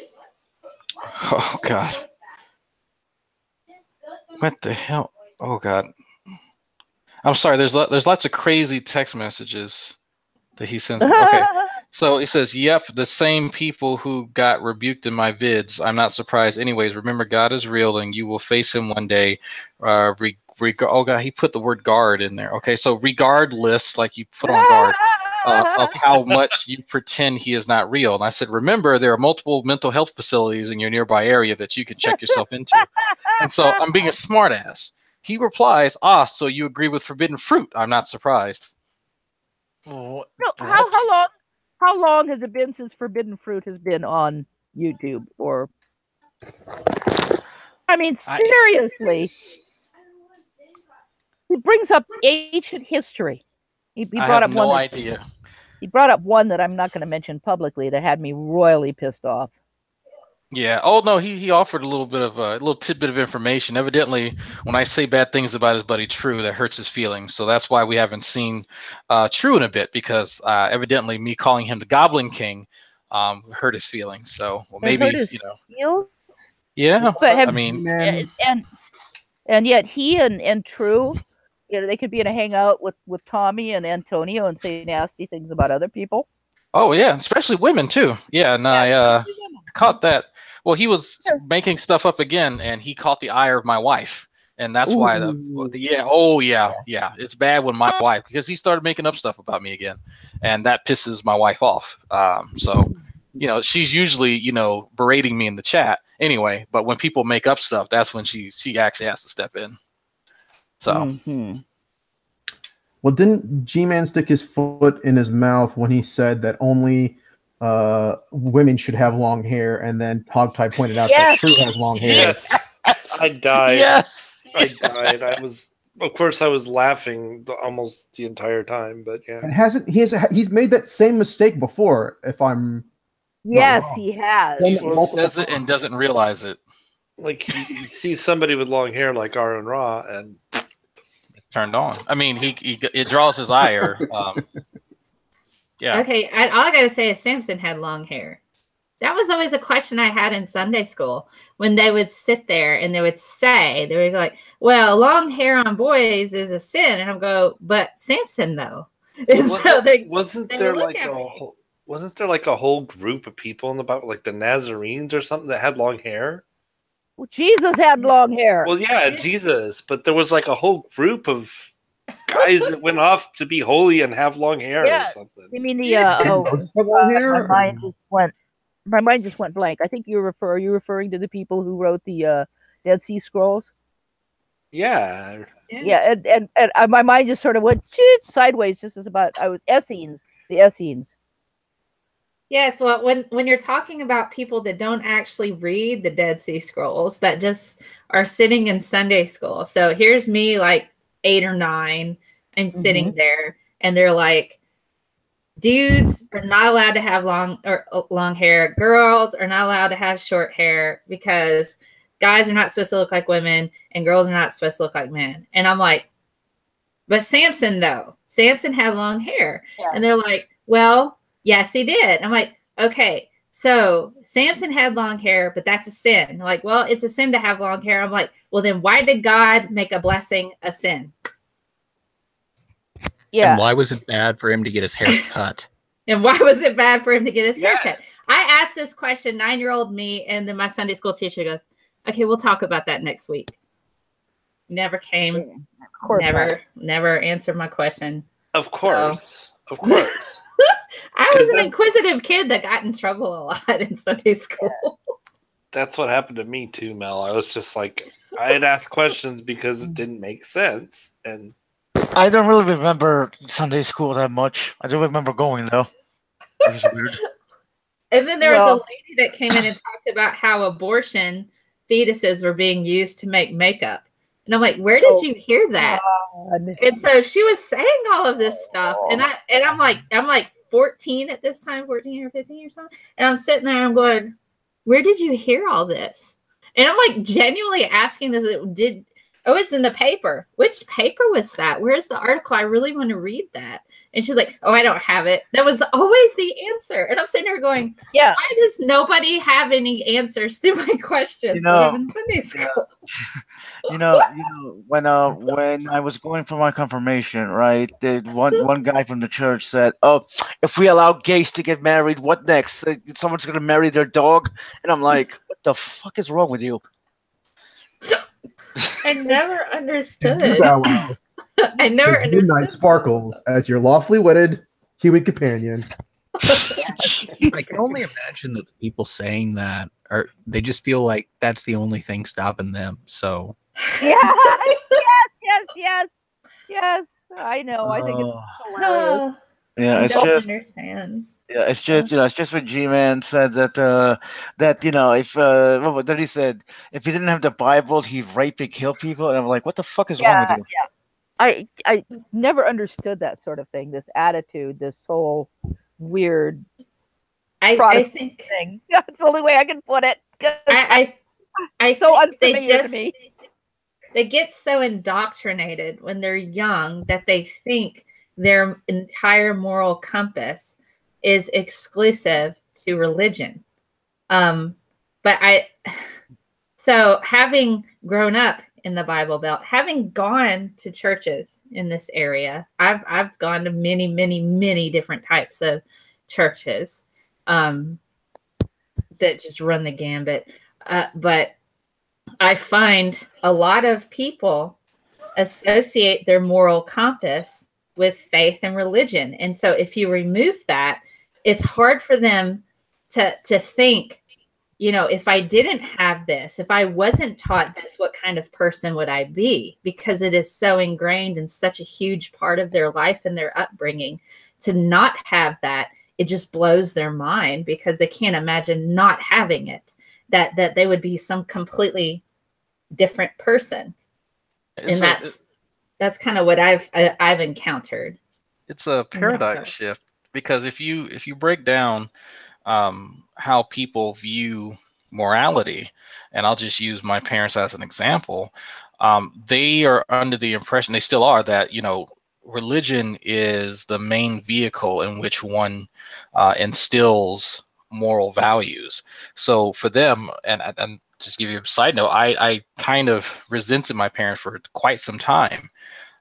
God, what the hell? Oh God, I'm sorry. There's lots of crazy text messages that he sends me. Okay. So he says, yep, the same people who got rebuked in my vids. I'm not surprised. Anyways, remember, God is real and you will face him one day. Oh, God, he put the word guard in there. Okay, so regardless, like you put on guard, of how much you pretend he is not real. And I said, remember, there are multiple mental health facilities in your nearby area that you can check yourself into. And so I'm being a smartass. He replies, so you agree with forbidden fruit. I'm not surprised. No, how long has it been since Forbidden Fruit has been on YouTube? Or, I mean, seriously, he brings up ancient history. He brought up one. No idea. He brought up one that I'm not going to mention publicly that had me royally pissed off. Yeah. Oh no, he offered a little tidbit of information. Evidently, when I say bad things about his buddy True, that hurts his feelings. So that's why we haven't seen True in a bit, because evidently me calling him the Goblin King hurt his feelings. So maybe feels? Yeah. But I mean, and yet he and True, they could be in a hangout with Tommy and Antonio and say nasty things about other people. Oh yeah, especially women too. Yeah, and I caught that. Well, he was making stuff up again, and he caught the ire of my wife, and that's why it's bad when my wife, because he started making up stuff about me again, and that pisses my wife off. So she's usually berating me in the chat anyway, but when people make up stuff, that's when she actually has to step in. So. Well, didn't G-Man stick his foot in his mouth when he said that only women should have long hair, and then Hogtie pointed out that True has long hair? Yes. I died. Yes. I died. Of course, I was laughing almost the entire time, but yeah. And he's made that same mistake before, if I'm Yes, he has. He says it and doesn't realize it. Like you see somebody with long hair like Aaron Ra, and it's turned on. I mean, it draws his ire. Yeah. Okay, all I gotta say is Samson had long hair. That was always a question I had in Sunday school when they would sit there and they would go like, "Well, long hair on boys is a sin," and I'm go, "But Samson though." And wasn't there like a whole group of people in the Bible, like the Nazarenes or something, that had long hair? Well, Jesus had long hair. Well, yeah, Jesus, but there was like a whole group of guys that went off to be holy and have long hair or something. You mean my mind just went blank. I think are you referring to the people who wrote the Dead Sea Scrolls? Yeah. Yeah, and my mind just sort of went sideways just as about the Essenes. Yes, well, when you're talking about people that don't actually read the Dead Sea Scrolls, that just are sitting in Sunday school. So here's me, like 8 or 9. I'm sitting there, and they're like, dudes are not allowed to have long hair. Girls are not allowed to have short hair because guys are not supposed to look like women, and girls are not supposed to look like men. And I'm like, but Samson though, Samson had long hair, and they're like, well. Yes, he did. I'm like, okay, so Samson had long hair, but that's a sin. I'm like, well, it's a sin to have long hair. I'm like, well, then why did God make a blessing a sin? Yeah. And why was it bad for him to get his hair cut? And why was it bad for him to get his hair cut? I asked this question, 9-year-old me, and then my Sunday school teacher goes, okay, we'll talk about that next week. Never came. Of course never answered my question. Of course. So. Of course. I was an inquisitive kid that got in trouble a lot in Sunday school. That's what happened to me too, Mel. I was just like, I had asked questions because it didn't make sense. And I don't really remember Sunday school that much. I do remember going though. It was weird. And then there was a lady that came in and talked about how abortion fetuses were being used to make makeup. And I'm like, where did you hear that? God. And so she was saying all of this stuff, and I'm like 14 at this time, 14 or 15 or something. And I'm sitting there and I'm going, where did you hear all this? And I'm like genuinely asking this. It's in the paper. Which paper was that? Where's the article? I really want to read that. And she's like, oh, I don't have it. That was always the answer. And I'm sitting there going, Yeah. why does nobody have any answers to my questions when I'm in Sunday school? When I was going for my confirmation, right, one guy from the church said, "Oh, if we allow gays to get married, what next? Someone's gonna marry their dog?" And I'm like, "What the fuck is wrong with you?" I never understood. Wow. I never understood. Midnight sparkles as your lawfully wedded human companion. I can only imagine that the people saying that they just feel like that's the only thing stopping them. So Yes. I know. I think it's hilarious. Yeah, I it's don't just understand. Yeah, it's just what G-Man said that if what did he said, if he didn't have the Bible, he'd rape and kill people, and I'm like, what the fuck is wrong with you? I never understood that sort of thing. This attitude, this whole weird. I think thing. That's the only way I can put it. I so think unfamiliar to me. They get so indoctrinated when they're young that they think their entire moral compass is exclusive to religion. So having grown up in the Bible Belt, having gone to churches in this area, I've gone to many, many, many different types of churches that just run the gambit. But I find a lot of people associate their moral compass with faith and religion. And so if you remove that, it's hard for them to think, if I didn't have this, if I wasn't taught this, what kind of person would I be? Because it is so ingrained in such a huge part of their life and their upbringing. To not have that, it just blows their mind because they can't imagine not having it, that they would be some completely different person. And that's kind of what I've encountered. It's a paradigm shift, because if you break down how people view morality, and I'll just use my parents as an example, they are under the impression, they still are, that religion is the main vehicle in which one instills moral values. So for them, and just give you a side note, I kind of resented my parents for quite some time,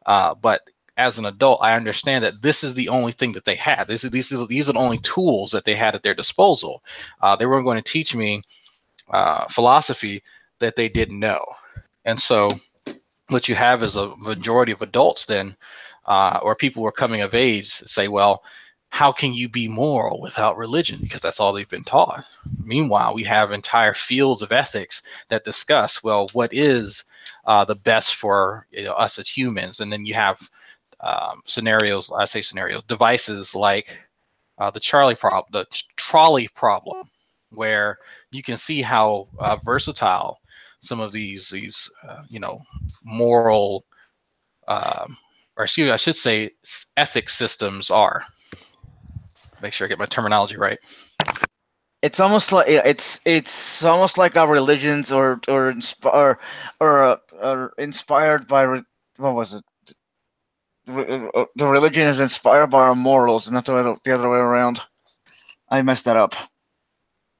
but as an adult, I understand that this is the only thing that they had. These are the only tools that they had at their disposal. They weren't going to teach me philosophy that they didn't know. And so what you have is a majority of adults then, or people who are coming of age, say, well, how can you be moral without religion? Because that's all they've been taught. Meanwhile, we have entire fields of ethics that discuss, well, what is the best for us as humans? And then you have devices like the trolley problem, where you can see how versatile some of these moral, or excuse me, I should say ethics systems are. Make sure I get my terminology right. It's almost like it's almost like our religions or inspired by what was it? The religion is inspired by our morals, and not the other way around. I messed that up.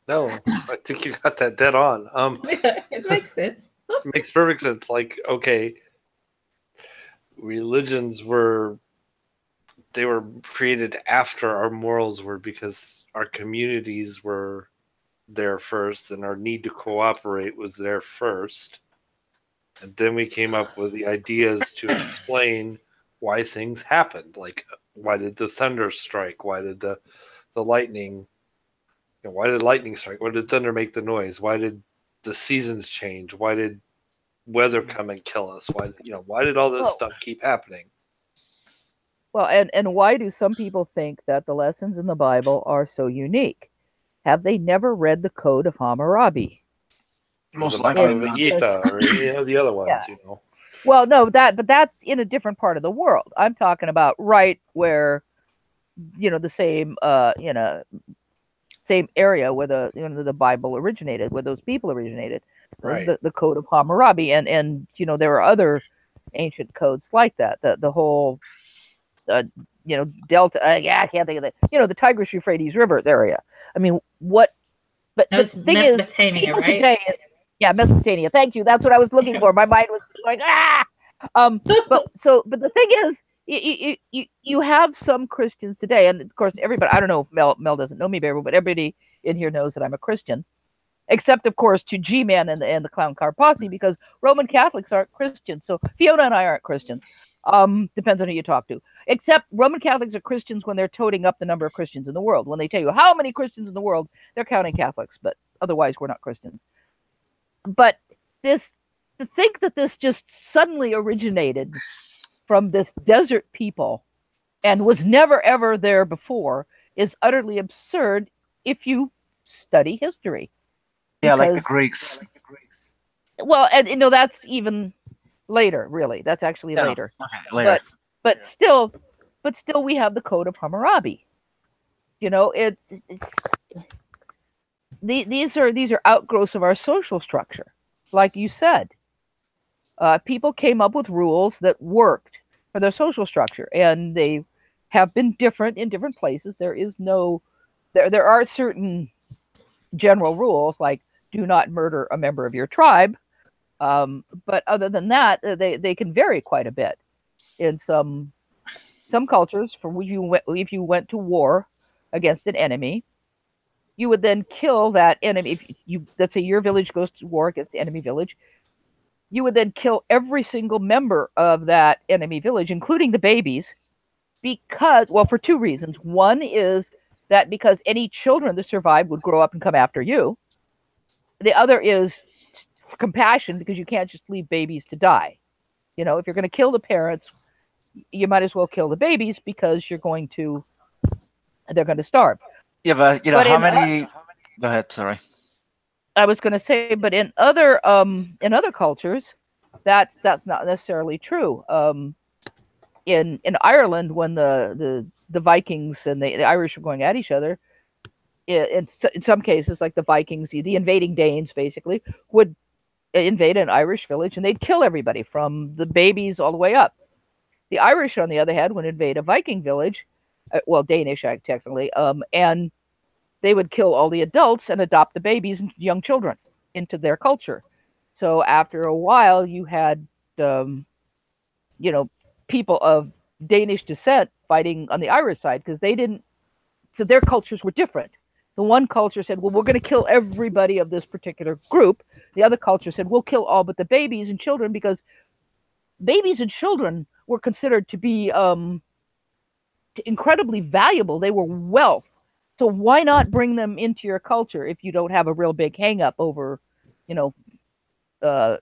No, I think you got that dead on. It makes sense. Makes perfect sense. Like, okay, religions were created after our morals were, because our communities were there first, and our need to cooperate was there first, and then we came up with the ideas to explain why things happened. Like, why did the thunder strike? Why did the lightning? Why did lightning strike? Why did thunder make the noise? Why did the seasons change? Why did weather come and kill us? Why did all this stuff keep happening? Well, and why do some people think that the lessons in the Bible are so unique? Have they never read the Code of Hammurabi? Most the likely Bhagavad Gita, or the other ones, Yeah. Well, no, but that's in a different part of the world. I'm talking about right where, the same, same area where the Bible originated, where those people originated, Right. the Code of Hammurabi, and there are other ancient codes like that. The whole, Delta. I can't think of it. The Tigris Euphrates River area. I mean, what? But That was the thing is, Mesopotamia, people right? today, yeah, Mesopotamia. Thank you. That's what I was looking for. My mind was going but the thing is, you have some Christians today, and of course everybody. I don't know if Mel doesn't know me very well, but everybody in here knows that I'm a Christian, except of course to G-Man and the Clown Car Posse, because Roman Catholics aren't Christians. So Fiona and I aren't Christians. Depends on who you talk to. Except Roman Catholics are Christians when they're toting up the number of Christians in the world. When they tell you how many Christians in the world, they're counting Catholics, but otherwise we're not Christians. But to think that this just suddenly originated from this desert people and was never ever there before is utterly absurd if you study history. Yeah, like the Greeks. Well, and that's even later, really. That's actually later. Okay, later. But still we have the Code of Hammurabi. These are outgrowths of our social structure. Like you said, people came up with rules that worked for their social structure, and they have been different in different places. There are certain general rules, like do not murder a member of your tribe, but other than that, they can vary quite a bit. In some cultures, if you went to war against an enemy, you would then kill that enemy. Let's say your village goes to war against the enemy village, you would then kill every single member of that enemy village, including the babies, for two reasons. One is that because any children that survived would grow up and come after you. The other is compassion, because you can't just leave babies to die. If you're going to kill the parents, you might as well kill the babies, because they're going to starve. Yeah, but how many? Go ahead. Sorry. I was going to say, but in other cultures, that's not necessarily true. In Ireland, when the Vikings and the Irish were going at each other, in some cases, like the Vikings, the invading Danes basically would invade an Irish village, and they'd kill everybody from the babies all the way up. The Irish, on the other hand, would invade a Viking village, Danish technically, and they would kill all the adults and adopt the babies and young children into their culture. So after a while, you had, people of Danish descent fighting on the Irish side, because so their cultures were different. The one culture said, well, we're going to kill everybody of this particular group. The other culture said, we'll kill all but the babies and children, because babies and children were considered to be incredibly valuable. They were wealth. So why not bring them into your culture if you don't have a real big hang up over, I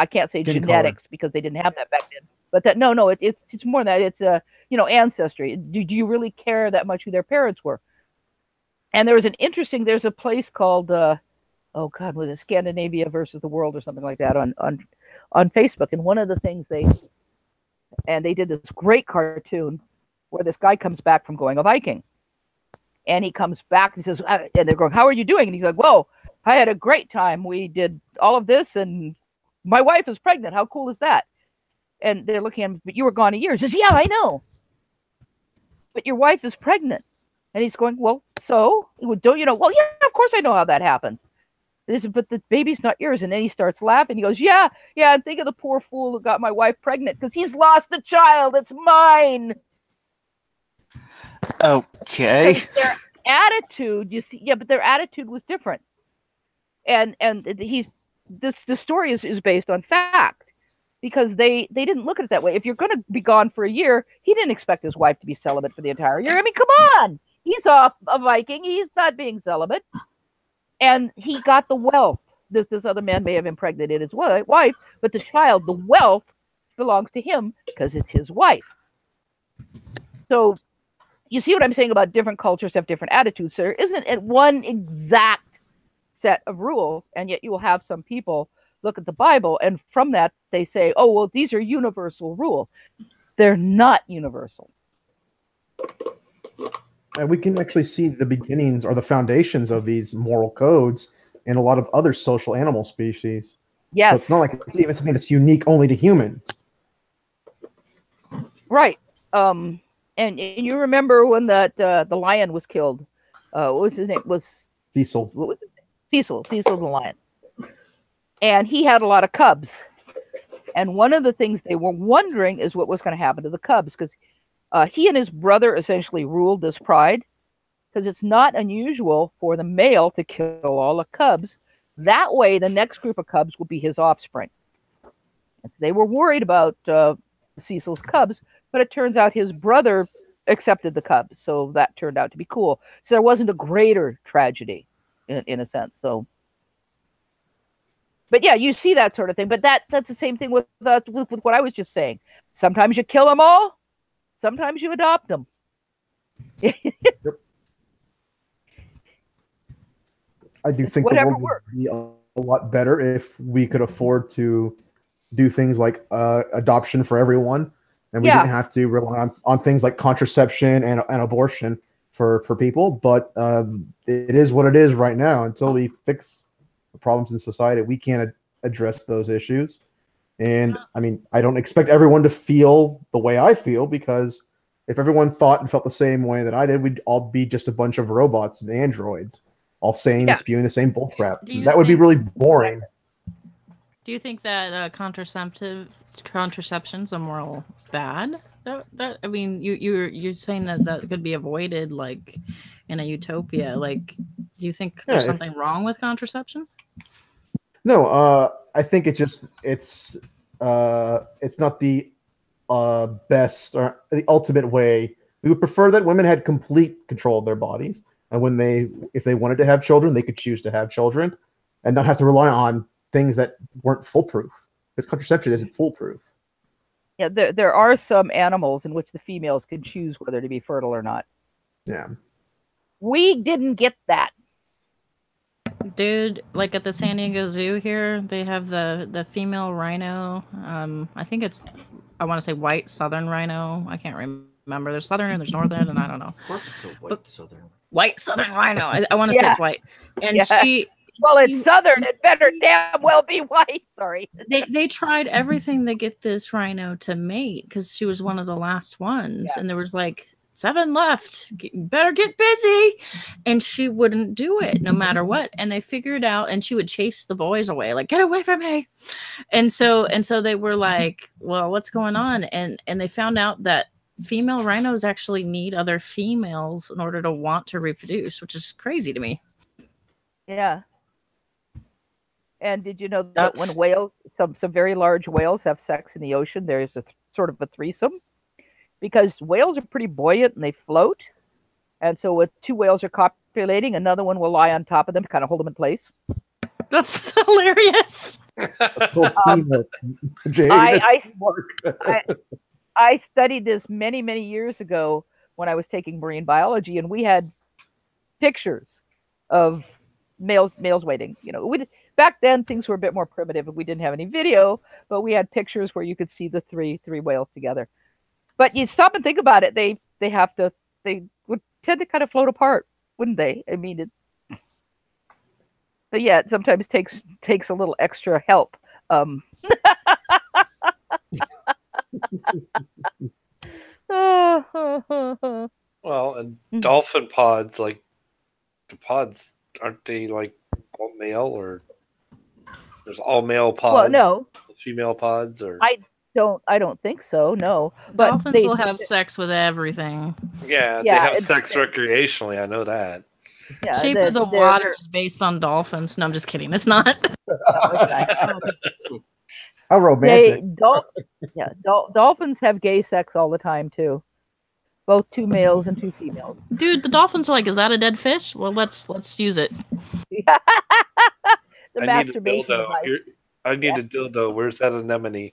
can't say genetics, because they didn't have that back then. But it's more than that. It's ancestry. Do you really care that much who their parents were? And there's a place called was it Scandinavia versus the World or something like that on Facebook. And one of the things they did this great cartoon where this guy comes back from going a Viking. And he comes back and says, and they're going, how are you doing? And he's like, whoa, I had a great time. We did all of this, and my wife is pregnant. How cool is that? And they're looking at him, but you were gone a year. He says, yeah, I know. But your wife is pregnant. And he's going, well, so? Don't you know? Well, yeah, of course I know how that happens. But the baby's not yours. And then he starts laughing. He goes, yeah, and think of the poor fool who got my wife pregnant, because he's lost a child. It's mine. Okay. Their attitude, but their attitude was different. And the story is based on fact, because they didn't look at it that way. If you're going to be gone for a year, he didn't expect his wife to be celibate for the entire year. I mean, come on. He's a Viking. He's not being celibate. And he got the wealth. This other man may have impregnated his wife, but the child, the wealth, belongs to him because it's his wife. So you see what I'm saying about different cultures have different attitudes. There isn't one exact set of rules, and yet you will have some people look at the Bible, and from that they say, oh, well, these are universal rules. They're not universal. And we can actually see the beginnings or the foundations of these moral codes in a lot of other social animal species. Yes. So it's not like it's even something that's unique only to humans. Right. And you remember when that the lion was killed? What was his name? Was Cecil. What was his name? Cecil the lion. And he had a lot of cubs. And one of the things they were wondering is what was going to happen to the cubs, because he and his brother essentially ruled this pride, because it's not unusual for the male to kill all the cubs. That way, the next group of cubs will be his offspring. And so they were worried about Cecil's cubs, but it turns out his brother accepted the cubs, so that turned out to be cool. So there wasn't a greater tragedy, in a sense. So, but yeah, you see that sort of thing. But that's the same thing with what I was just saying. Sometimes you kill them all. Sometimes you adopt them. Yep. I do think the world would be a lot better if we could afford to do things like adoption for everyone, and we didn't have to rely on things like contraception and abortion for people. But it is what it is right now. Until we fix the problems in society, we can't address those issues. And I mean, I don't expect everyone to feel the way I feel, because if everyone thought and felt the same way that I did, we'd all be just a bunch of robots and androids, all saying and spewing the same bullcrap. That would be really boring. Do you think that contraception's a moral bad? That I mean, you're saying that could be avoided, like in a utopia. Like, do you think there's something wrong with contraception? No, I think it's not the best or the ultimate way. We would prefer that women had complete control of their bodies, and if they wanted to have children, they could choose to have children, and not have to rely on things that weren't foolproof. Because contraception isn't foolproof. Yeah, there are some animals in which the females can choose whether to be fertile or not. Yeah. We didn't get that. Dude, like at the San Diego Zoo here, they have the female rhino. I think I want to say white southern rhino. I can't remember. There's southern and there's northern, and I don't know. Of course it's a white southern. White southern rhino. I want to say it's white. And she... Well, it's southern. It better damn well be white. Sorry. They tried everything to get this rhino to mate, because she was one of the last ones. Yeah. And there was like 7 left. Better get busy. And she wouldn't do it no matter what. And they figured out, and she would chase the boys away, like, get away from me. And so they were like, well, what's going on? And they found out that female rhinos actually need other females in order to want to reproduce, which is crazy to me. Yeah. And did you know that when whales, some very large whales have sex in the ocean, there's a sort of a threesome? Because whales are pretty buoyant and they float. And so when 2 whales are copulating, another one will lie on top of them to kind of hold them in place. That's hilarious. I studied this many, many years ago when I was taking marine biology, and we had pictures of males waiting. You know, back then things were a bit more primitive, and we didn't have any video, but we had pictures where you could see the three whales together. But you stop and think about it, they would tend to kind of float apart, wouldn't they? I mean, but yeah, it sometimes takes a little extra help. Well, and dolphin pods, like the pods, aren't they like all male, or there's all male pods? Well, no, female pods, or I don't think so. No, but dolphins will have sex with everything. Yeah, they have sex recreationally. I know that. Yeah, Shape of the Water is based on dolphins. No, I'm just kidding. It's not. How romantic. Dolphins have gay sex all the time too. Both 2 males and 2 females. Dude, the dolphins are like, is that a dead fish? Well, let's use it. Masturbation device. I need a dildo. Where's that anemone?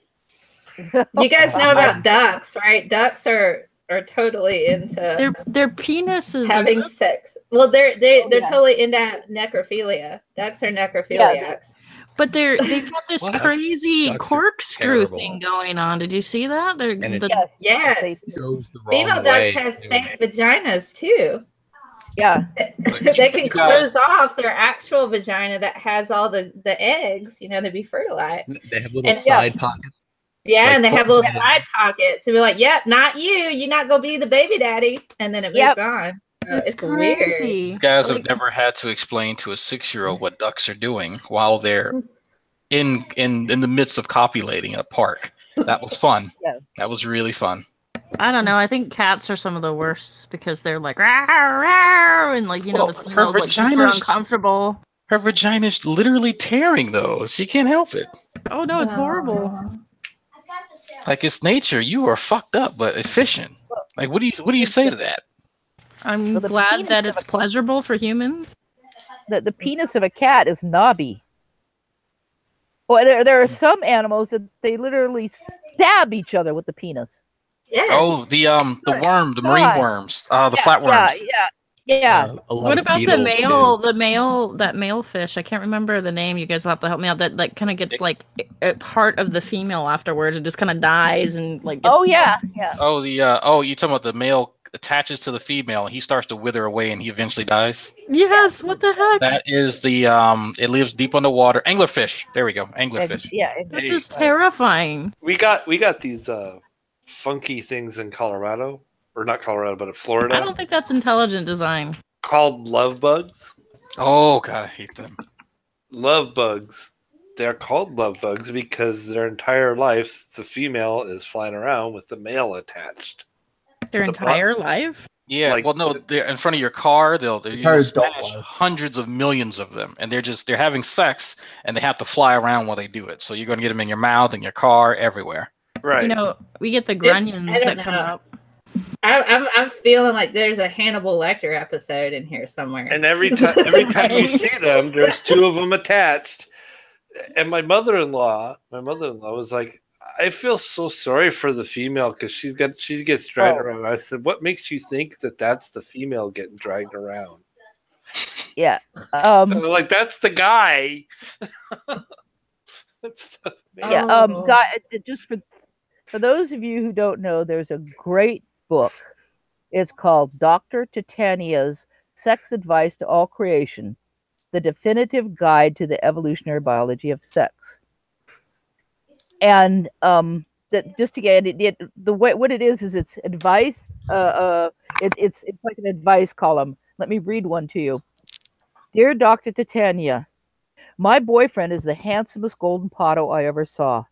You guys know about ducks, right? Ducks are totally into their penis is having sex. Well, they're totally into necrophilia. Ducks are necrophiliacs. But they've got this What? crazy Ducks are corkscrew terrible. thing going on. Did you see that? And it Yes. goes the Female wrong ducks way. have fake vaginas too. Yeah. They can You close guys- off their actual vagina that has all the eggs, to be fertilized. They have little And- side pockets. Yeah, Like and they have close- little side pockets. So we're like, yep, not you. You're not gonna be the baby daddy. And then it moves on. It's It's weird. crazy. You guys have never had to explain to a 6-year-old what ducks are doing while they're in the midst of copulating at a park. That was fun. Yeah. That was really fun. I don't know. I think cats are some of the worst because they're like, "Rawr, rawr," and like, Well, the her female's like super vagina's- uncomfortable. Her vagina's literally tearing though. She can't help it. Oh no, it's horrible. Like it's nature. You are fucked up but efficient. Like what do you say to that? I'm Well, the glad penis that of it's pleasurable for humans. The penis of a cat is knobby. Well, there are some animals that they literally stab each other with the penis. Yes. Oh, the worm, the marine God. worms, the Yeah, flatworms. Yeah. A lot What of about the beetles, that male fish? I can't remember the name. You guys will have to help me out. That like kind of gets like a part of the female afterwards. It just kind of dies and like. Oh gets- yeah. Oh, you talking about the male attaches to the female and he starts to wither away and he eventually dies? Yes. What the heck? That is the it lives deep underwater. Anglerfish. There we go. Anglerfish. Yeah. This Hey, is terrifying. We got these funky things in Colorado, or not Colorado, but in Florida, I don't think that's intelligent design. called love bugs. Oh god, I hate them. Love bugs. They're called love bugs because their entire life the female is flying around with the male attached. Their the entire life. Yeah, Like- well, no, they're in front of your car. You'll Entire adult smash life. hundreds of millions of them, and they're having sex, and they have to fly around while they do it. So you're going to get them in your mouth, in your car, everywhere. Right. We get the I grunions don't that come know. up. I'm feeling like there's a Hannibal Lecter episode in here somewhere. And every time you see them, there's two of them attached. And my mother-in-law was like, I feel so sorry for the female because she gets dragged around. I said, what makes you think that that's the female getting dragged around? Yeah. So like that's the guy. That's the man. Yeah. Oh. Just for those of you who don't know, there's a great book. It's called Dr. Titania's Sex Advice to All Creation: The Definitive Guide to the Evolutionary Biology of Sex. And that just again, what it is it's advice. It's like an advice column. Let me read one to you. Dear Dr. Titania, my boyfriend is the handsomest golden potto I ever saw.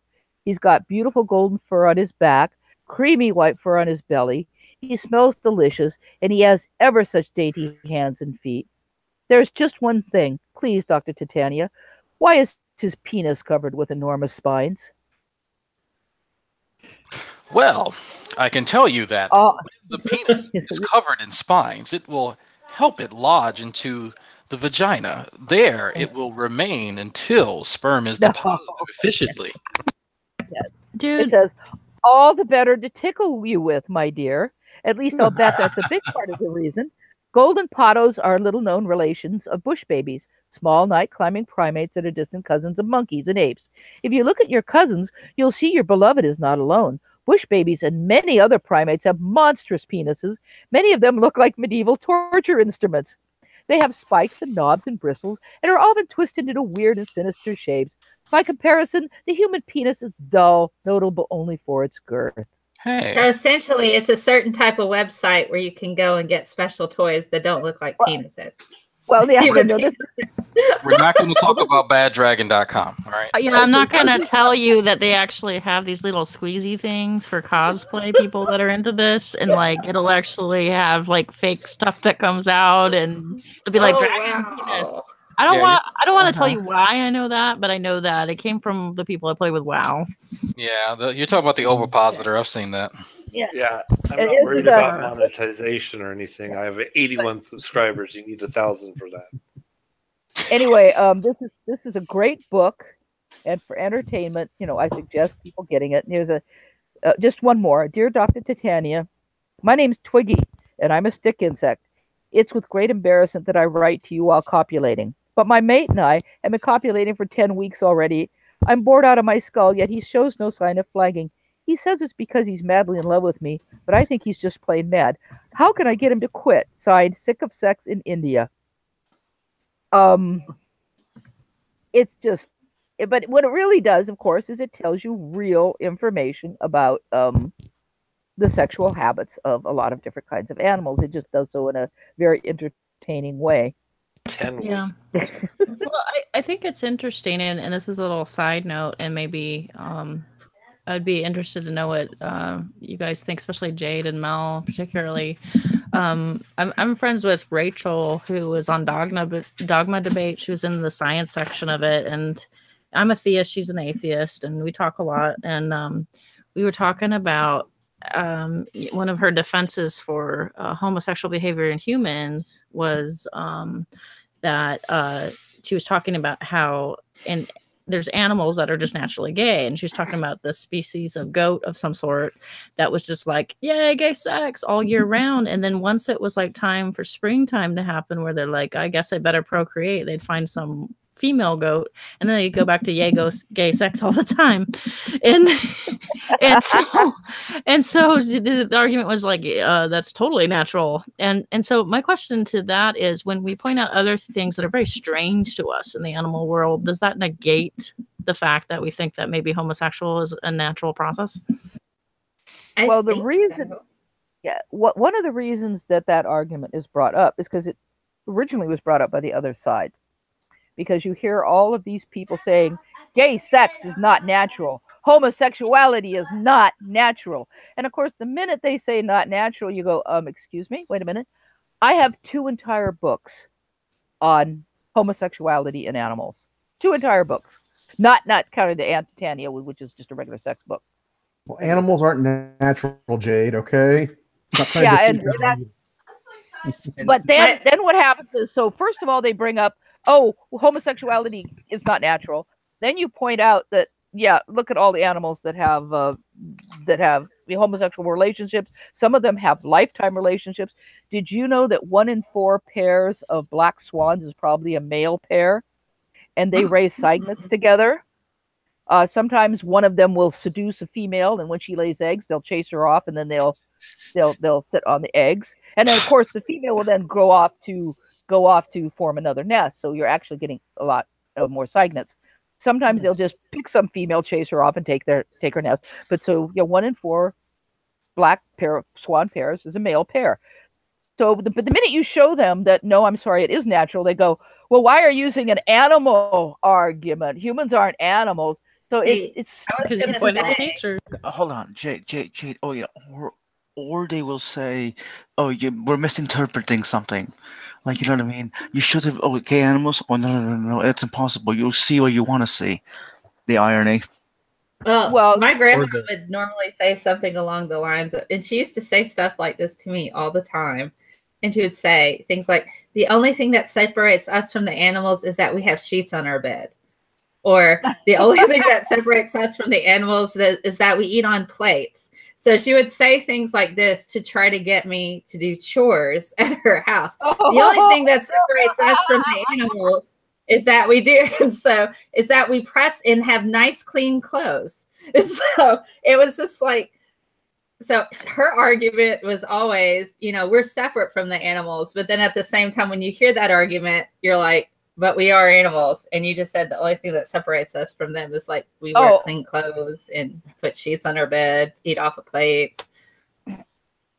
He's got beautiful golden fur on his back, creamy white fur on his belly. He smells delicious, and he has ever such dainty hands and feet. There's just one thing. Please, Dr. Titania, why is his penis covered with enormous spines? Well, I can tell you that Oh, the penis is covered in spines. It will help it lodge into the vagina. There, it will remain until sperm is No. deposited efficiently. it Dude, says, all the better to tickle you with, my dear. At least I'll bet that's a big part of the reason. Golden pottos are little-known relations of bush babies, small night-climbing primates that are distant cousins of monkeys and apes. If you look at your cousins, you'll see your beloved is not alone. Bush babies and many other primates have monstrous penises. Many of them look like medieval torture instruments. They have spikes and knobs and bristles and are often twisted into weird and sinister shapes. By comparison, the human penis is dull, notable only for its girth. Hey, So essentially, it's a certain type of website where you can go and get special toys that don't look like penises. Well, yeah, Human no, this, we're not going to talk about baddragon.com, all right? yeah, I'm not gonna tell you that they actually have these little squeezy things for cosplay people that are into this, and like it'll actually have like fake stuff that comes out, and it'll be like Oh, dragon penis. wow. I don't Yeah, want to tell you why I know that, but I know that it came from the people I play with WoW. Yeah, you're talking about the ovipositor. I've seen that. Yeah, I'm It not is worried a- about monetization or anything. I have 81 subscribers. You need 1,000 for that. anyway, this is a great book, and for entertainment, I suggest people getting it. And here's just one more. Dear Dr. Titania, my name's Twiggy, and I'm a stick insect. It's with great embarrassment that I write to you while copulating. But my mate and I have been copulating for 10 weeks already. I'm bored out of my skull, yet he shows no sign of flagging. He says it's because he's madly in love with me, but I think he's just plain mad. How can I get him to quit? Signed, Sick of Sex in India. It's just, but what it really does, of course, is it tells you real information about the sexual habits of a lot of different kinds of animals. It just does so in a very entertaining way. 10 Yeah. Well, I think it's interesting, and this is a little side note, and maybe I'd be interested to know what you guys think, especially Jade and Mel, particularly. I'm friends with Rachel, who was on Dogma Debate. She was in the science section of it, and I'm a theist. She's an atheist, and we talk a lot. And we were talking about one of her defenses for homosexual behavior in humans was that she was talking about how there's animals that are just naturally gay, and she was talking about the species of goat of some sort that was just like, yay, gay sex all year round. And then once it was like time for springtime to happen, where they're like, I guess I better procreate, they'd find some female goat, and then they go back to gay sex all the time. And so the argument was like, that's totally natural. And so my question to that is, when we point out other things that are very strange to us in the animal world, does that negate the fact that we think that maybe homosexual is a natural process? Well, the reason, one of the reasons that argument is brought up is because it originally was brought up by the other side. Because you hear all of these people saying, gay sex is not natural. Homosexuality is not natural. And of course, the minute they say not natural, you go, excuse me, wait a minute. I have 2 entire books on homosexuality in animals. 2 entire books. Not counting the Antitania, which is just a regular sex book. Well, animals aren't natural, Jade, okay? But then what happens is, so first of all, they bring up, homosexuality is not natural. Then you point out that, look at all the animals that have homosexual relationships. Some of them have lifetime relationships. Did you know that 1 in 4 pairs of black swans is probably a male pair, and they raise cygnets together? Sometimes one of them will seduce a female, and when she lays eggs, they'll chase her off, and then they'll sit on the eggs, and then of course the female will then go off to form another nest. So you're actually getting a lot of more cygnets. Sometimes they'll just pick some female, chase her off, and take her nest. But so 1 in 4 black swan pairs is a male pair. So, but the minute you show them that, no, I'm sorry, it is natural, they go, well, why are you using an animal argument? Humans aren't animals. So it's nature. Hold on, Jade. Oh yeah, or they will say, oh, we're misinterpreting something. Like, you know what I mean? You should have, gay animals? Oh, no, it's impossible. You'll see what you want to see. The irony. Well, my grandma would normally say something along the lines of, and she used to say stuff like this to me all the time. And she would say things like, the only thing that separates us from the animals is that we have sheets on our bed. Or the only thing that separates us from the animals is that we eat on plates. So she would say things like this to try to get me to do chores at her house. The only thing that separates us from the animals is that we do, is that we press and have nice, clean clothes. And so it was just like, so her argument was always, we're separate from the animals. But then at the same time, when you hear that argument, you're like, but we are animals. And you just said the only thing that separates us from them is like we wear clean clothes and put sheets on our bed, eat off of plates.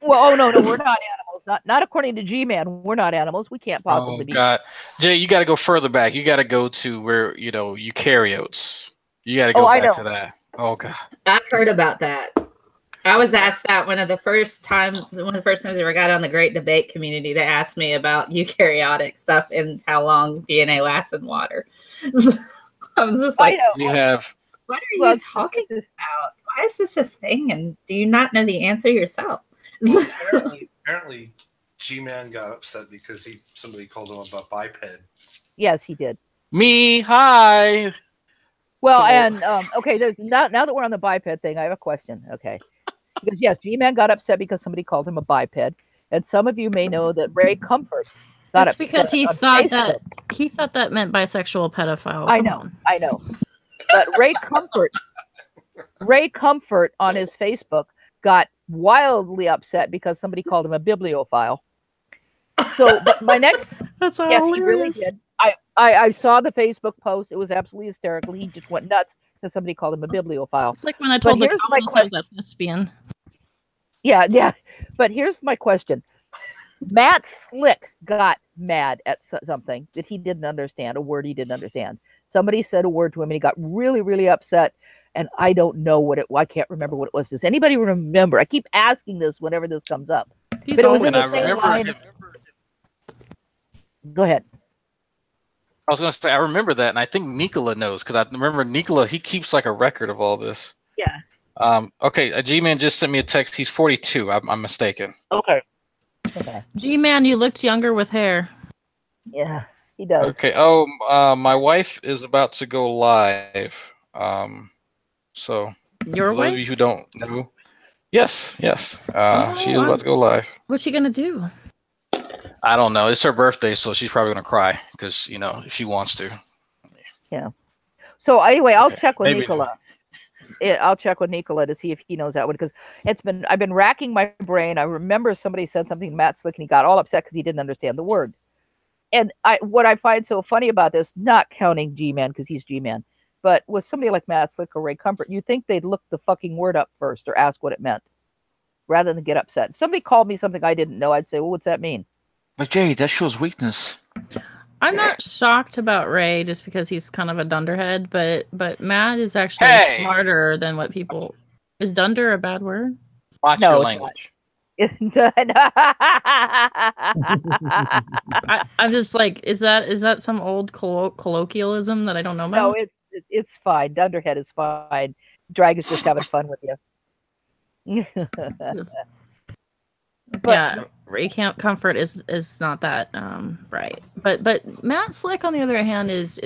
Well, no, we're not animals. Not according to G-Man. We're not animals. We can't possibly be. God. Jay, you got to go further back. You got to go to where, eukaryotes. You got to go back to that. Oh, God. I've heard about that. I was asked that one of the first times I ever got on the Great Debate Community. They asked me about eukaryotic stuff and how long DNA lasts in water. I was just like, what are you talking about? Why is this a thing? And do you not know the answer yourself? Well, apparently G-Man got upset because somebody called him a biped. Yes, he did. Me, hi. Well, and okay, there's now that we're on the biped thing, I have a question. Okay. Because yes, G-Man got upset because somebody called him a biped. And some of you may know that Ray Comfort got That's because upset he on thought that Facebook. meant bisexual pedophile. I Come know, on. I know. But Ray Comfort on his Facebook got wildly upset because somebody called him a bibliophile. So, but my next, That's all yes, he really hilarious. did. I saw the Facebook post. It was absolutely hysterical. He just went nuts because somebody called him a bibliophile. It's like when I told the here's my colonist I was a lesbian. Yeah. But here's my question. Matt Slick got mad at something that he didn't understand, a word he didn't understand. Somebody said a word to him and he got really, really upset. And I don't know I can't remember what it was. Does anybody remember? I keep asking this whenever this comes up. He's But it was always in the I same remember line. Go ahead. I was going to say, I remember that, and I think Nikola knows, because I remember Nikola, he keeps like a record of all this. Yeah. Okay, G-Man just sent me a text. He's 42. I'm mistaken. Okay. G-Man, you looked younger with hair. Yeah, he does. Okay. Oh, my wife is about to go live. So Your for those of you wife? who don't know, yes. She is about to go live. What's she gonna do? I don't know. It's her birthday, so she's probably gonna cry because if she wants to. Yeah. So anyway, I'll check with maybe. Nikola. I'll check with Nikola to see if he knows that one, because I've been racking my brain. I remember somebody said something to Matt Slick and he got all upset because he didn't understand the word. And what I find so funny about this, not counting G-Man because he's G-Man, but with somebody like Matt Slick or Ray Comfort, you'd think they'd look the fucking word up first or ask what it meant rather than get upset. If somebody called me something I didn't know, I'd say, well, what's that mean? But Jay, that shows weakness. I'm not shocked about Ray just because he's kind of a dunderhead, but Matt is actually smarter than what people. Is dunder a bad word? Watch your language. I'm just like, is that some old colloquialism that I don't know about? No, it's fine. Dunderhead is fine. Drag is just having fun with you. But yeah, Ray Comfort is not that right. But Matt Slick, on the other hand, is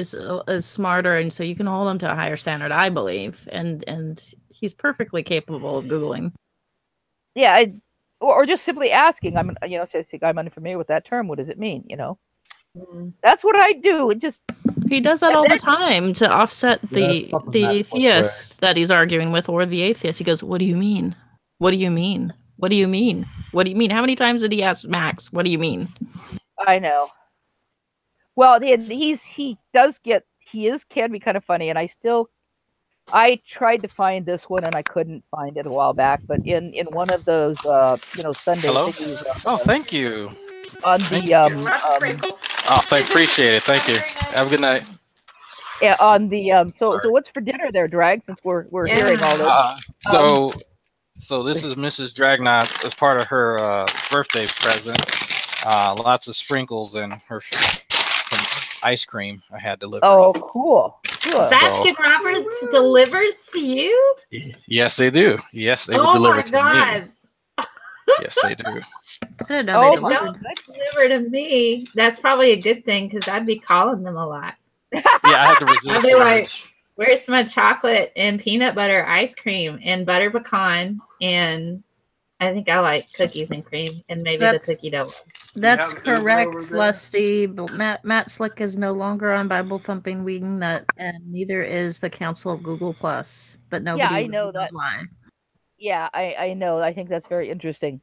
smarter, and so you can hold him to a higher standard, I believe, and he's perfectly capable of Googling. Yeah, or just simply asking. I'm unfamiliar with that term. What does it mean? That's what I do. He does that all the time to offset the theist that he's arguing with, or the atheist. He goes, "What do you mean? What do you mean? What do you mean? What do you mean?" How many times did he ask Max, "What do you mean?" I know. Well, he can be kind of funny, and I tried to find this one and I couldn't find it a while back, but in one of those Sunday thingies. Oh, thank you. On appreciate it. Thank you. Have a good night. Yeah, on the so what's for dinner there, Drag? Since we're hearing all this. So this is Mrs. Dragnot as part of her birthday present. Lots of sprinkles and some ice cream I had delivered. Oh, cool. Baskin Roberts delivers to you? Yes, they do. Yes, they would deliver to me. Yes, they do. I didn't know they don't deliver to me. That's probably a good thing because I'd be calling them a lot. Yeah, I had to resist. I'd be like, "Where's my chocolate and peanut butter ice cream and butter pecan?" And I think I like cookies and cream and maybe the cookie dough. That's correct, Lusty. But Matt Slick is no longer on Bible Thumping Wingnut, and neither is the Council of Google Plus. But nobody knows why. Yeah, I know. I think that's very interesting.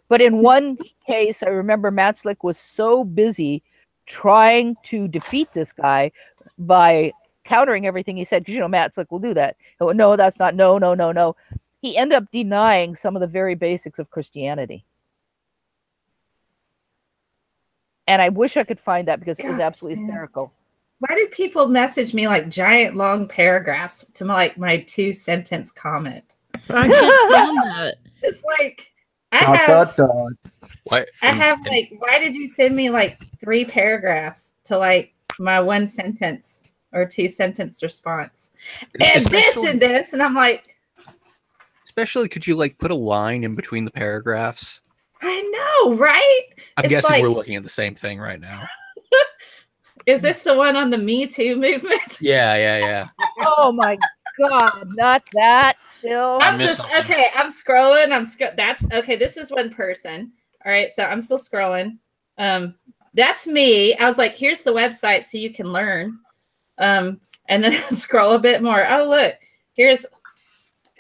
But in one case, I remember Matt Slick was so busy trying to defeat this guy by countering everything he said, because Matt Slick will do that. Oh, no, that's not. No. He ended up denying some of the very basics of Christianity. And I wish I could find that because it was absolutely hysterical. Why do people message me like giant long paragraphs to my 2-sentence comment? I can't stand that. It's like I have why did you send me like 3 paragraphs to like my 1-sentence or 2-sentence response? And this, and I'm like, especially could you like put a line in between the paragraphs? I know, right? I'm guessing we're looking at the same thing right now. Is this the one on the Me Too movement? Yeah. Oh my God, not that still. I'm scrolling. That's okay. This is one person. All right, so I'm still scrolling. that's me. I was like, here's the website so you can learn. And then scroll a bit more. Oh, look, here's,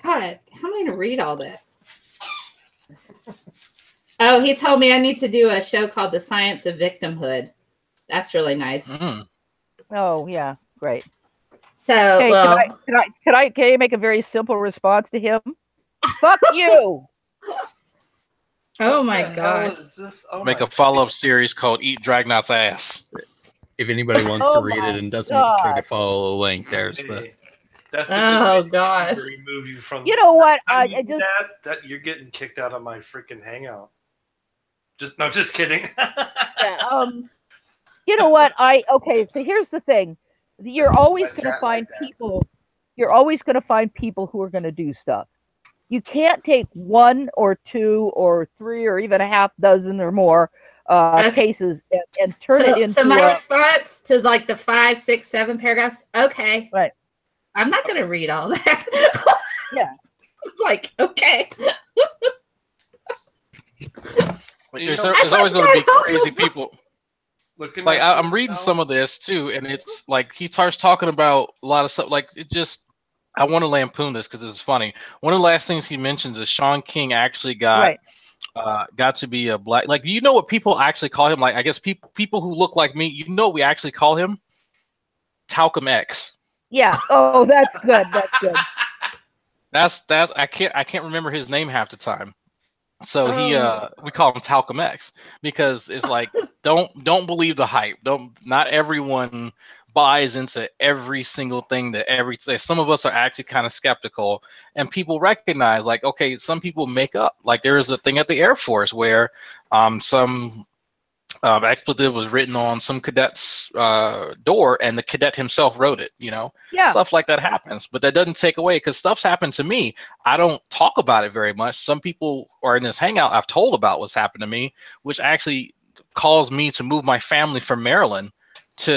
God, how am I going to read all this? Oh, he told me I need to do a show called The Science of Victimhood. That's really nice. Mm. Oh, yeah, great. So, Hey, well, can you make a very simple response to him? Fuck you. Oh my God. Make a follow-up series called Eat Dragnot's Ass. If anybody wants to read it and doesn't care to follow the link, there's the. That's oh gosh. to remove you from. You know what? I just that you're getting kicked out of my freaking hangout. Just kidding. Yeah, you know what? Okay. So here's the thing: you're always going to find people. You're always going to find people who are going to do stuff. You can't take one or two or three or even a half dozen or more cases and turn it into. So my response to like the 5, 6, 7 paragraphs. Okay. Right. I'm not going to read all that. Yeah. It's like, okay. There's always going to be crazy people. Like I'm reading some of this too, and it's like he starts talking about a lot of stuff. Like it just, I want to lampoon this because it's funny. One of the last things he mentions is Sean King actually got to be a black. Like, you know what people actually call him? Like, I guess people who look like me, you know what we actually call him? Talcum X. Yeah. Oh, that's good. That's good. That's I can't remember his name half the time. So we call him Talcum X because it's like don't believe the hype. Not everyone buys into every single thing some of us are actually kind of skeptical, and people recognize like, okay, some people make up. Like there is a thing at the Air Force where some expletive was written on some cadet's door, and the cadet himself wrote it. Stuff like that happens, but that doesn't take away, because stuff's happened to me. I don't talk about it very much. Some people are in this hangout, I've told about what's happened to me, which actually caused me to move my family from Maryland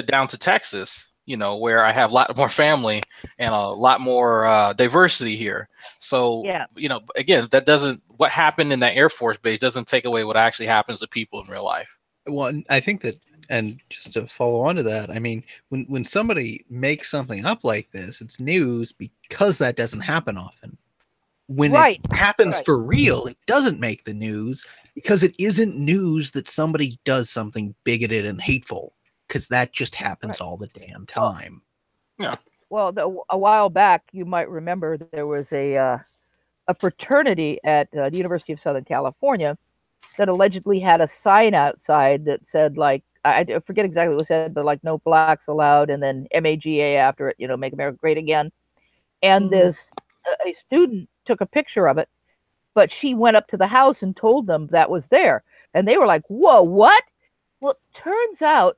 down to Texas, where I have a lot more family and a lot more diversity here. So, again, what happened in that Air Force base doesn't take away what actually happens to people in real life. Well, I think that, and just to follow on to that, I mean, when somebody makes something up like this, it's news because that doesn't happen often. When it happens for real, it doesn't make the news because it isn't news that somebody does something bigoted and hateful, because that just happens all the damn time. Yeah. Well, a while back, you might remember there was a fraternity at the University of Southern California that allegedly had a sign outside that said, like, I forget exactly what it said, but like, no blacks allowed, and then MAGA after it, make America great again. And a student took a picture of it, but she went up to the house and told them that was there. And they were like, whoa, what? Well, it turns out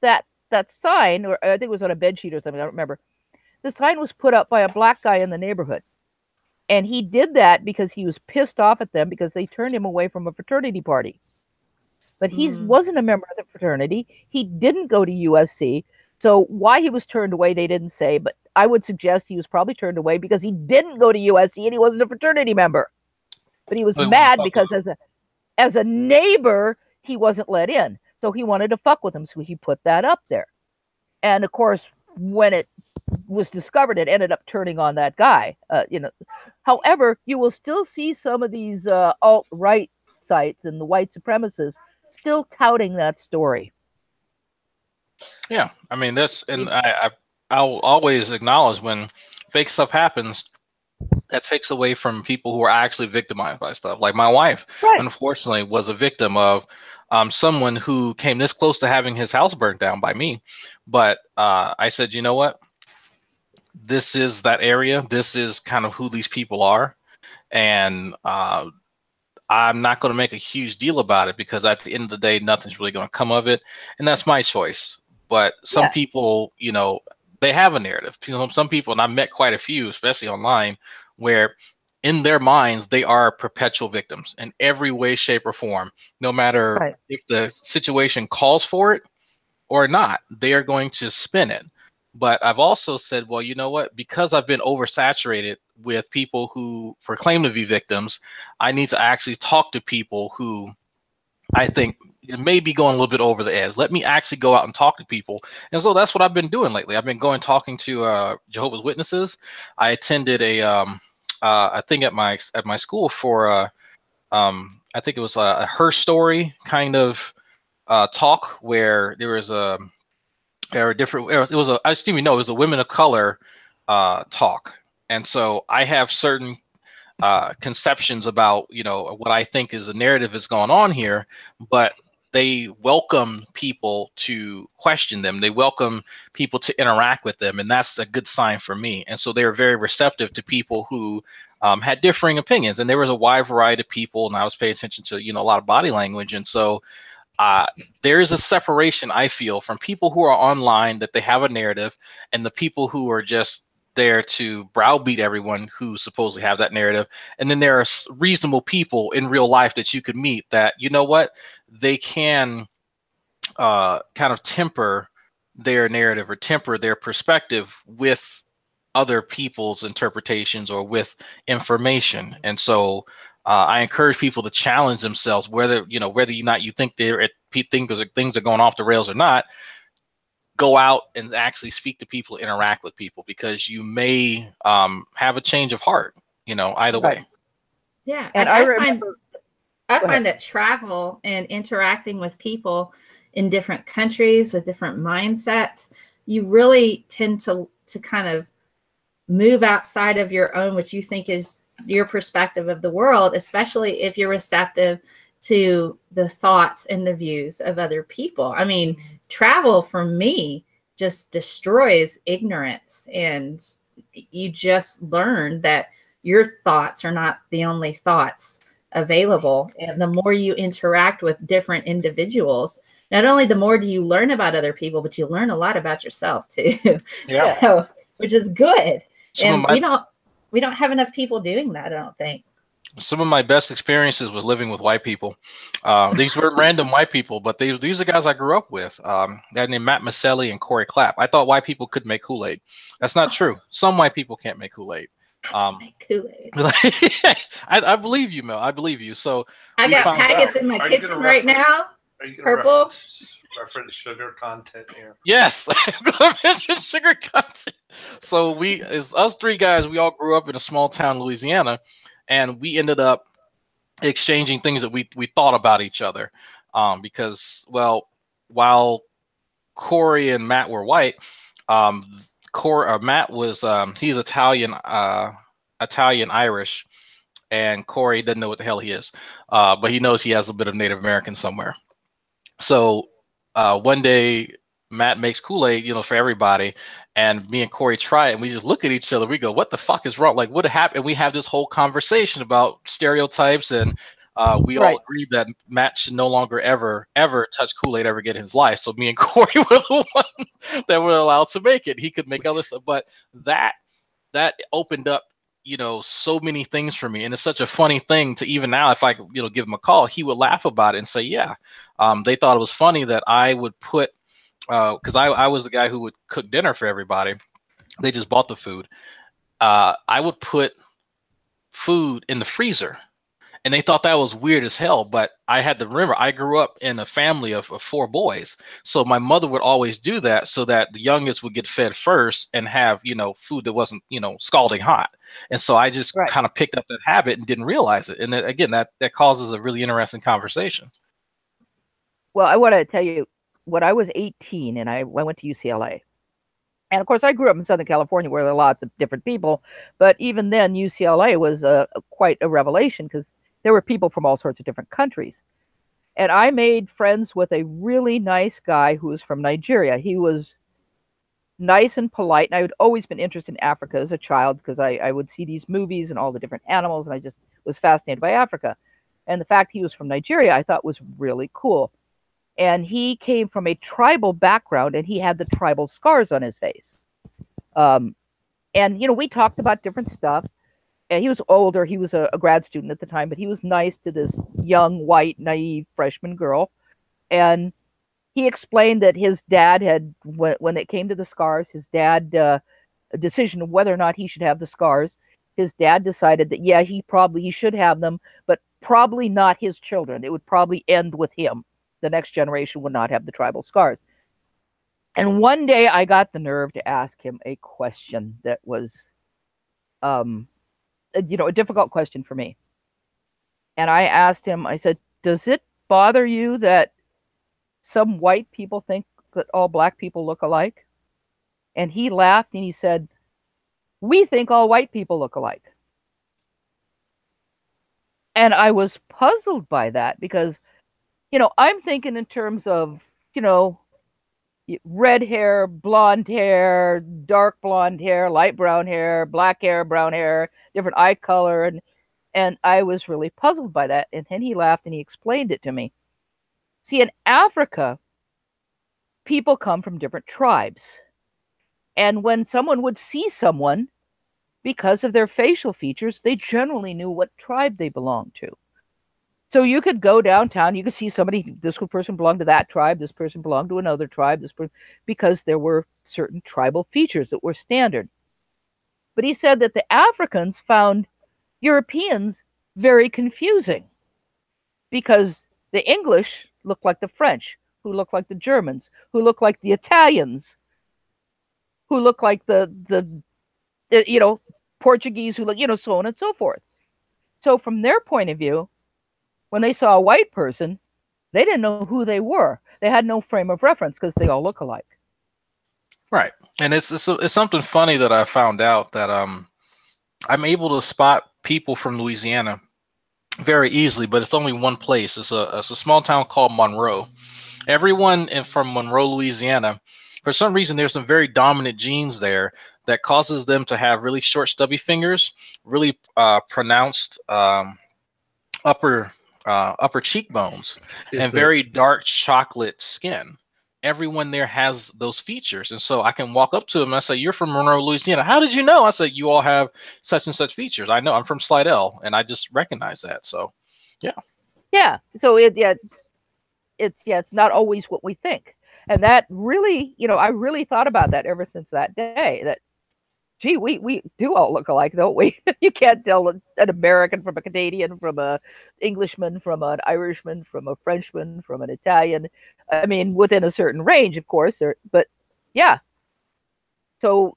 that sign, or I think it was on a bed sheet or something, I don't remember. The sign was put up by a black guy in the neighborhood. And he did that because he was pissed off at them because they turned him away from a fraternity party. But he wasn't a member of the fraternity. He didn't go to USC. So why he was turned away, they didn't say. But I would suggest he was probably turned away because he didn't go to USC and he wasn't a fraternity member. But he was mad because as a neighbor, he wasn't let in. So he wanted to fuck with him. So he put that up there. And of course, when it was discovered, it ended up turning on that guy. However, you will still see some of these alt-right sites and the white supremacists still touting that story. Yeah, I mean I'll always acknowledge when fake stuff happens, that takes away from people who are actually victimized by stuff. Like my wife, unfortunately, was a victim of someone who came this close to having his house burnt down by me. But I said, you know what? This is that area. This is kind of who these people are. And I'm not going to make a huge deal about it because at the end of the day, nothing's really going to come of it. And that's my choice. But some people, they have a narrative. Some people, and I've met quite a few, especially online, where in their minds, they are perpetual victims in every way, shape, or form. No matter if the situation calls for it or not, they are going to spin it. But I've also said, well, you know what? Because I've been oversaturated with people who proclaim to be victims, I need to actually talk to people who I think it may be going a little bit over the edge. Let me actually go out and talk to people. And so that's what I've been doing lately. I've been talking to Jehovah's Witnesses. I attended I think at my school for I think it was a Her Story kind of talk where there was a I just even know it was a women of color talk. And so I have certain conceptions about, what I think is the narrative is going on here, but they welcome people to question them. They welcome people to interact with them, and that's a good sign for me. And so they were very receptive to people who had differing opinions, and there was a wide variety of people, and I was paying attention to, a lot of body language. And so there is a separation, I feel, from people who are online, that they have a narrative, and the people who are just there to browbeat everyone who supposedly have that narrative. And then there are reasonable people in real life that you could meet that, they can kind of temper their narrative or temper their perspective with other people's interpretations or with information. And so I encourage people to challenge themselves, whether or not you think things are going off the rails or not. Go out and actually speak to people, interact with people, because you may have a change of heart, either way. Yeah. And I find that travel and interacting with people in different countries with different mindsets, you really tend to kind of move outside of your own, which you think is your perspective of the world, especially if you're receptive to the thoughts and the views of other people. I mean, travel for me just destroys ignorance, and you just learn that your thoughts are not the only thoughts available. And the more you interact with different individuals, not only the more do you learn about other people, but you learn a lot about yourself too. Yeah. So, which is good. And we don't have enough people doing that, I don't think. Some of my best experiences was living with white people. These were random white people, but these are guys I grew up with. Guy named Matt Maselli and Corey Clapp. I thought white people could make Kool-Aid. That's not true. Some white people can't make Kool-Aid. Make Kool-Aid. I believe you, Mel. I believe you. So I got packets in my kitchen right now. Are you Purple. Reference sugar content here? Yes, I'm gonna mention sugar content. So as us three guys, we all grew up in a small town, Louisiana, and we ended up exchanging things that we thought about each other, because, well, while Corey and Matt were white, Matt was he's Italian Irish, and Corey doesn't know what the hell he is, but he knows he has a bit of Native American somewhere. So one day Matt makes Kool-Aid, for everybody, and me and Corey try it, and we just look at each other. We go, "What the fuck is wrong? Like, what happened?" And we have this whole conversation about stereotypes, and we all agreed that Matt should no longer ever touch Kool-Aid ever again in his life. So me and Corey were the ones that were allowed to make it. He could make other stuff, but that opened up, so many things for me. And it's such a funny thing to, even now, if I could, give him a call, he would laugh about it and say, yeah, they thought it was funny that I would put, because I was the guy who would cook dinner for everybody. They just bought the food. I would put food in the freezer, and they thought that was weird as hell. But I had to remember, I grew up in a family of 4 boys. So my mother would always do that so that the youngest would get fed first and have, food that wasn't, scalding hot. And so I just kind of picked up that habit and didn't realize it. And then, again, that causes a really interesting conversation. Well, I want to tell you, when I was 18 and I went to UCLA, and of course I grew up in Southern California where there are lots of different people, but even then UCLA was quite a revelation because there were people from all sorts of different countries. And I made friends with a really nice guy who was from Nigeria. He was nice and polite, and I had always been interested in Africa as a child because I would see these movies and all the different animals, and I just was fascinated by Africa. And the fact he was from Nigeria I thought was really cool. And he came from a tribal background, and he had the tribal scars on his face. And, we talked about different stuff. And he was older. He was a grad student at the time, but he was nice to this young, white, naive freshman girl. And he explained that his dad had, when it came to the scars, his dad, a decision of whether or not he should have the scars, his dad decided that, yeah, he should have them, but probably not his children. It would probably end with him. the next generation would not have the tribal scars. And one day I got the nerve to ask him a question that was, a difficult question for me. And I asked him, I said, does it bother you that some white people think that all black people look alike? And he laughed and he said, we think all white people look alike. And I was puzzled by that because, I'm thinking in terms of, red hair, blonde hair, dark blonde hair, light brown hair, black hair, brown hair, different eye color. And I was really puzzled by that. And then he laughed and he explained it to me. See, in Africa, people come from different tribes. And when someone would see someone, because of their facial features, they generally knew what tribe they belonged to. So you could go downtown, you could see somebody, this person belonged to that tribe, this person belonged to another tribe, because there were certain tribal features that were standard. But he said that the Africans found Europeans very confusing because the English looked like the French, who looked like the Germans, who looked like the Italians, who looked like the Portuguese, who look, so on and so forth. So from their point of view, when they saw a white person, they didn't know who they were. They had no frame of reference because they all look alike. Right, and it's something funny that I found out that I'm able to spot people from Louisiana very easily, but it's only one place. It's a small town called Monroe. Everyone from Monroe, Louisiana, for some reason, there's some very dominant genes there that causes them to have really short, stubby fingers, really pronounced upper cheekbones, and very dark chocolate skin. Everyone there has those features. And so I can walk up to them and I say, you're from Monroe, Louisiana. How did you know? I said, you all have such and such features. I know, I'm from Slidell, and I just recognize that. So, yeah. Yeah. So it's not always what we think. And that really, I really thought about that ever since that day, that, gee, we do all look alike, don't we? You can't tell an American from a Canadian, from an Englishman, from an Irishman, from a Frenchman, from an Italian. I mean, within a certain range, of course. But yeah. So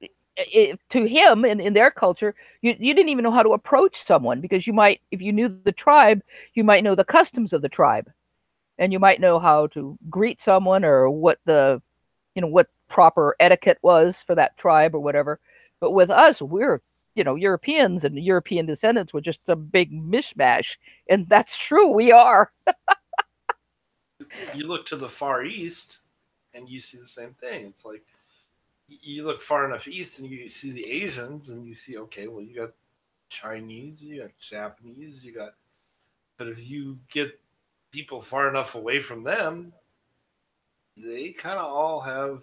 to him, in their culture, you didn't even know how to approach someone because you might, if you knew the tribe, you might know the customs of the tribe. And you might know how to greet someone or what what proper etiquette was for that tribe or whatever. But with us, we're, Europeans, and European descendants were just a big mishmash. And that's true. We are. You look to the Far East and you see the same thing. It's like you look far enough east and you see the Asians and you see, okay, well, you got Chinese, you got Japanese, but if you get people far enough away from them, they kind of all have,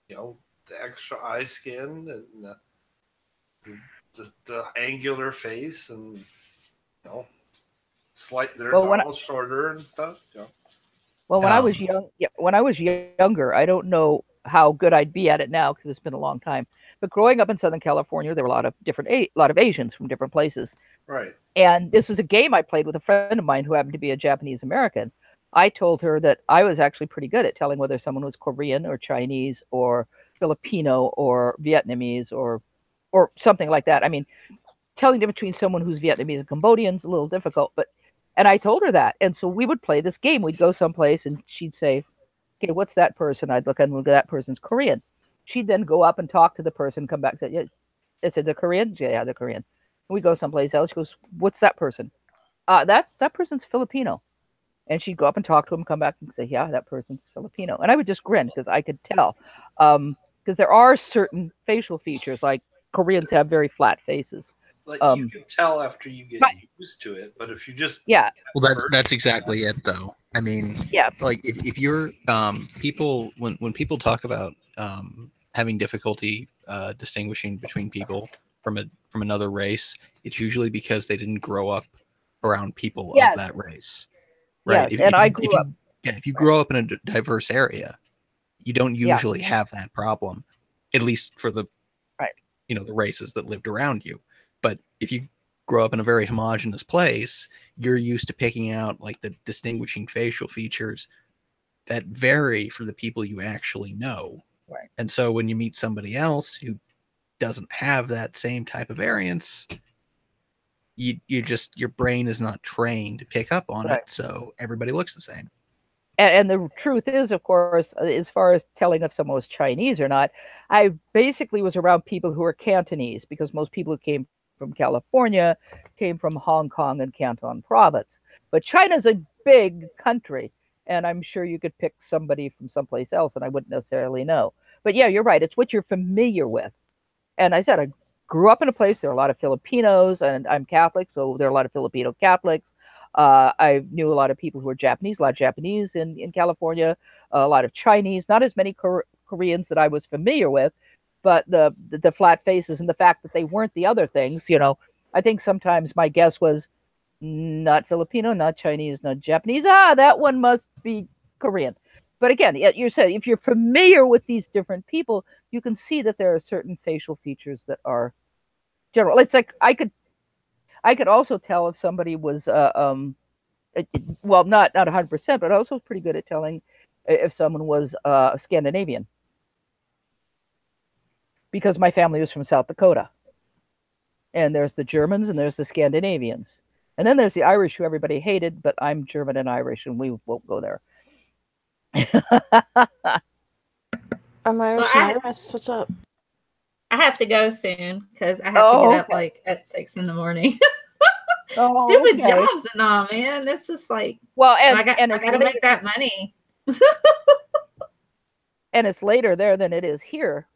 the extra eye skin and the angular face and they're almost shorter and stuff. Well, when I was younger, I don't know how good I'd be at it now because it's been a long time. But growing up in Southern California, there were a lot of Asians from different places. Right. And this is a game I played with a friend of mine who happened to be a Japanese American. I told her that I was actually pretty good at telling whether someone was Korean or Chinese or Filipino or Vietnamese or something like that. I mean, telling the difference between someone who's Vietnamese and Cambodian is a little difficult, and I told her that. And so we would play this game. We'd go someplace and she'd say, okay, what's that person? I'd look and that person's Korean. She'd then go up and talk to the person, come back and say, yeah, is it the Korean? Yeah, the Korean. And we go someplace else. She goes, what's that person? That person's Filipino. And she'd go up and talk to him, come back and say, yeah, that person's Filipino. And I would just grin because I could tell. Because there are certain facial features, like Koreans have very flat faces. Like you can tell after you get used to it, but if you just well, that's exactly it, though. I mean, like if you're people when people talk about having difficulty distinguishing between people from another race, it's usually because they didn't grow up around people of that race, right? Yes, I grew up. If you grow up in a diverse area, you don't usually have that problem, at least for the the races that lived around you. But if you grow up in a very homogenous place, you're used to picking out like the distinguishing facial features that vary for the people you actually know. Right. And so when you meet somebody else who doesn't have that same type of variance, you just, your brain is not trained to pick up on it, so everybody looks the same. And the truth is, of course, as far as telling if someone was Chinese or not, I basically was around people who were Cantonese, because most people who came from California came from Hong Kong and Canton province. But China's a big country, and I'm sure you could pick somebody from someplace else, and I wouldn't necessarily know. But yeah, you're right. It's what you're familiar with. And I said, I grew up in a place, there are a lot of Filipinos, and I'm Catholic, so there are a lot of Filipino Catholics. I knew a lot of people who were Japanese, a lot of Japanese in California, a lot of Chinese, not as many Koreans that I was familiar with, but the flat faces and the fact that they weren't the other things, you know, I think sometimes my guess was not Filipino, not Chinese, not Japanese. That one must be Korean. But again, you said if you're familiar with these different people, you can see that there are certain facial features that are general. It's like I could also tell if somebody was well, not 100%, but I also was pretty good at telling if someone was Scandinavian, because my family was from South Dakota, and there's the Germans and there's the Scandinavians, and then there's the Irish, who everybody hated, but I'm German and Irish, and we won't go there. I'm Irish and Irish. What's up? I have to go soon because I have to get up like at 6 in the morning. Stupid jobs and all, man. That's just like, well, and I gotta make that money. And it's later there than it is here.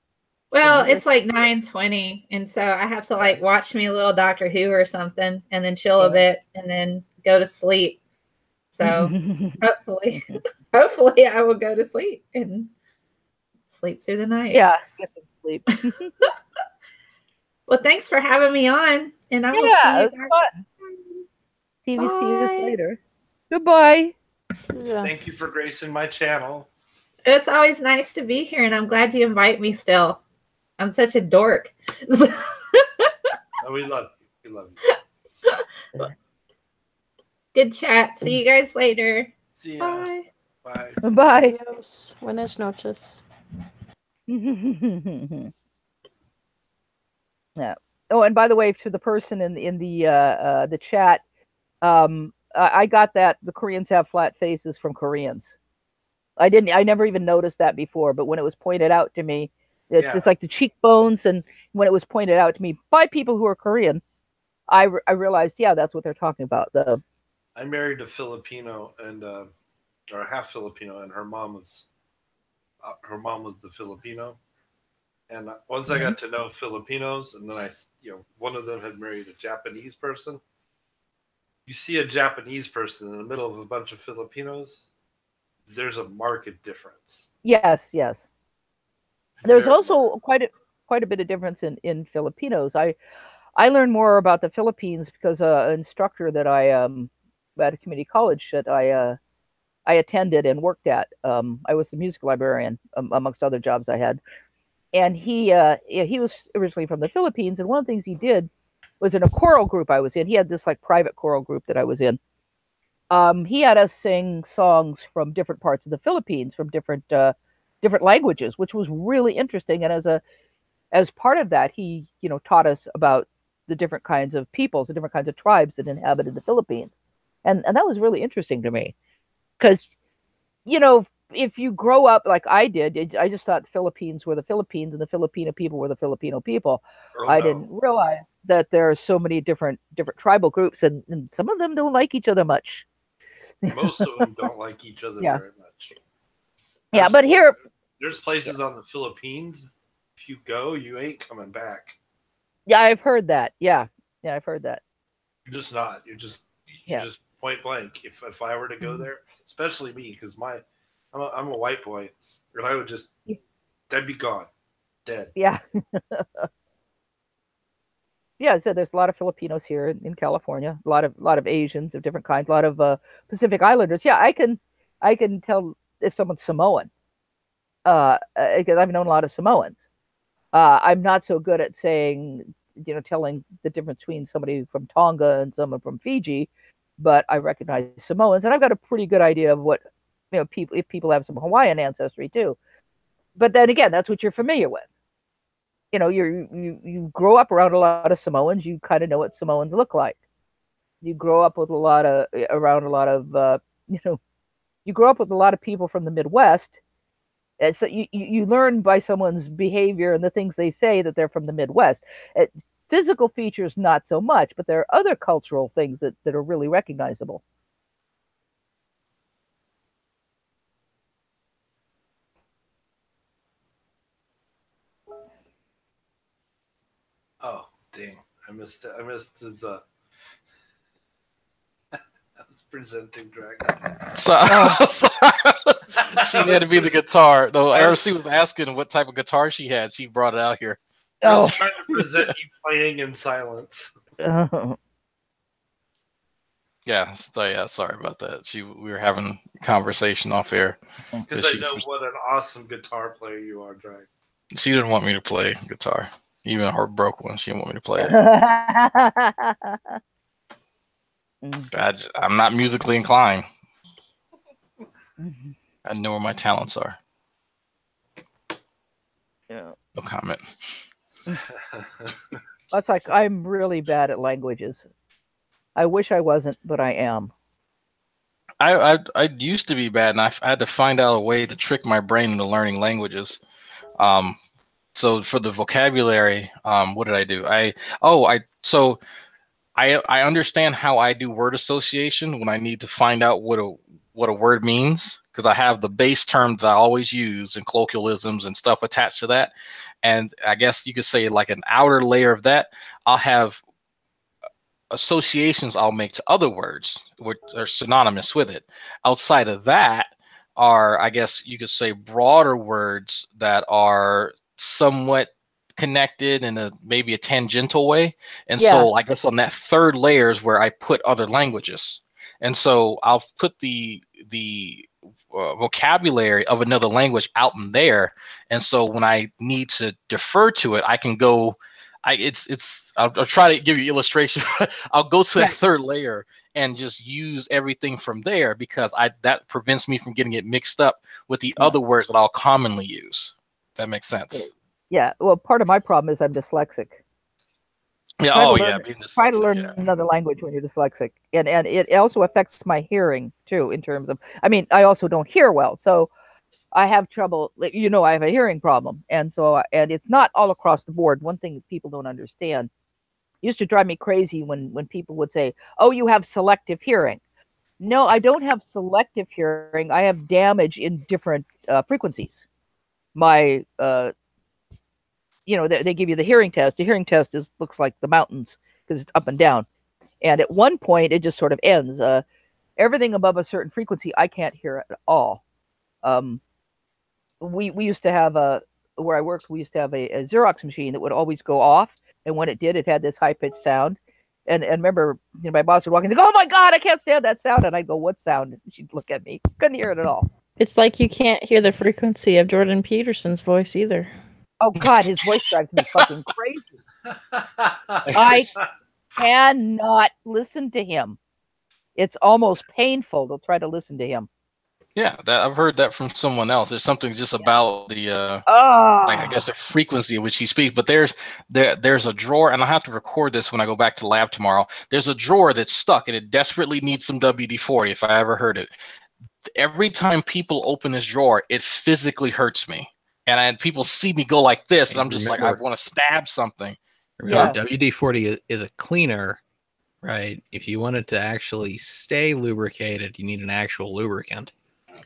Well, it's like 9:20, and so I have to like watch me a little Doctor Who or something, and then chill a bit, and then go to sleep. So hopefully I will go to sleep and sleep through the night. Yeah, get some sleep. Well, thanks for having me on, and I will see you guys. See you later. Goodbye. Yeah. Thank you for gracing my channel. It's always nice to be here, and I'm glad you invite me still. I'm such a dork. Oh, we love you. We love you. Good chat. See you guys later. See ya. Bye. Bye. Bye. Buenas noches. Yeah. Oh, and by the way, to the person in the chat, I got that the Koreans have flat faces from Koreans. I never even noticed that before, but when it was pointed out to me, it's like the cheekbones, and when it was pointed out to me by people who are Korean, I realized, yeah, that's what they're talking about. I married a Filipino and or half Filipino, and her mom was the Filipino. And once I got to know Filipinos, and then one of them had married a Japanese person. You see a Japanese person in the middle of a bunch of Filipinos, there's a marked difference. Yes. There's also quite a bit of difference in Filipinos. I learned more about the Philippines because an instructor that I at a community college that I attended and worked at. I was the music librarian amongst other jobs I had. And he was originally from the Philippines, and one of the things he did was in a choral group I was in. He had this like private choral group that I was in. He had us sing songs from different parts of the Philippines, from different languages, which was really interesting. And as part of that, he taught us about the different kinds of peoples, the different kinds of tribes that inhabited the Philippines, and that was really interesting to me, because if you grow up like I did, I just thought the Philippines were the Philippines and the Filipino people were the Filipino people. I didn't realize that there are so many different tribal groups, and some of them don't like each other much. Most of them don't like each other very much. Yeah, but there's places on the Philippines, if you go, you ain't coming back. Yeah, I've heard that. Yeah, I've heard that. You're just not. You're just point blank. If I were to go there, especially me, because I'm a white boy, and I would just, I'd be gone, dead. Yeah. Yeah, so there's a lot of Filipinos here in California, a lot of Asians of different kinds, a lot of Pacific Islanders. Yeah, I can tell if someone's Samoan, because I've known a lot of Samoans. I'm not so good at saying telling the difference between somebody from Tonga and someone from Fiji, but I recognize Samoans, and I've got a pretty good idea of what people, if people have some Hawaiian ancestry too. But then again, that's what you're familiar with. You grow up around a lot of Samoans, you kind of know what Samoans look like. You grow up with around a lot of you grow up with a lot of people from the Midwest. And so you learn by someone's behavior and the things they say that they're from the Midwest. Physical features, not so much, but there are other cultural things that are really recognizable. Oh, dang. I missed it. I missed his I was presenting Dragon. So, she had to be the guitar. Though RC was asking what type of guitar she had. She brought it out here. I was trying to present you playing in silence. Yeah, so yeah, sorry about that. We were having a conversation off air. Because I know what an awesome guitar player you are, Drag. She didn't want me to play guitar. Even her broke one, she didn't want me to play it. I'm not musically inclined. I know where my talents are. Yeah. No comment. That's like, I'm really bad at languages. I wish I wasn't, but I am. I used to be bad, and I had to find out a way to trick my brain into learning languages. So for the vocabulary, what did I do? I understand how I do word association when I need to find out what a word means, because I have the base term that I always use and colloquialisms and stuff attached to that. And I guess you could say like an outer layer of that, I'll have associations I'll make to other words which are synonymous with it. Outside of that are, I guess you could say, broader words that are somewhat connected in maybe a tangential way. And so I guess on that third layer is where I put other languages. And so I'll put the vocabulary of another language out in there. And so when I need to defer to it, I can go. I'll try to give you illustration. I'll go to that third layer and just use everything from there, because that prevents me from getting it mixed up with the other words that I'll commonly use. That makes sense. Yeah. Well, part of my problem is I'm dyslexic. Yeah. Try to learn another language when you're dyslexic, and it also affects my hearing too. In terms of, I also don't hear well, so I have trouble. I have a hearing problem, and it's not all across the board. One thing that people don't understand, it used to drive me crazy when people would say, "Oh, you have selective hearing." No, I don't have selective hearing. I have damage in different frequencies. My they give you the hearing test. The hearing test looks like the mountains because it's up and down. And at one point, it just sort of ends. Everything above a certain frequency, I can't hear at all. We used to have where I worked, we used to have a Xerox machine that would always go off. And when it did, it had this high-pitched sound. And remember, my boss would walk in and go, "Oh my God, I can't stand that sound." And I'd go, "What sound?" And she'd look at me. Couldn't hear it at all. It's like you can't hear the frequency of Jordan Peterson's voice either. Oh God, his voice drives me fucking crazy. I cannot listen to him. It's almost painful to try to listen to him. Yeah, I've heard that from someone else. There's something just about the I guess the frequency in which he speaks. But there's a drawer, and I'll have to record this when I go back to lab tomorrow. There's a drawer that's stuck, and it desperately needs some WD-40 if I ever heard it. Every time people open this drawer, it physically hurts me. And people see me go like this, and I'm just like, I want to stab something. Remember, WD-40 is a cleaner, right? If you want it to actually stay lubricated, you need an actual lubricant.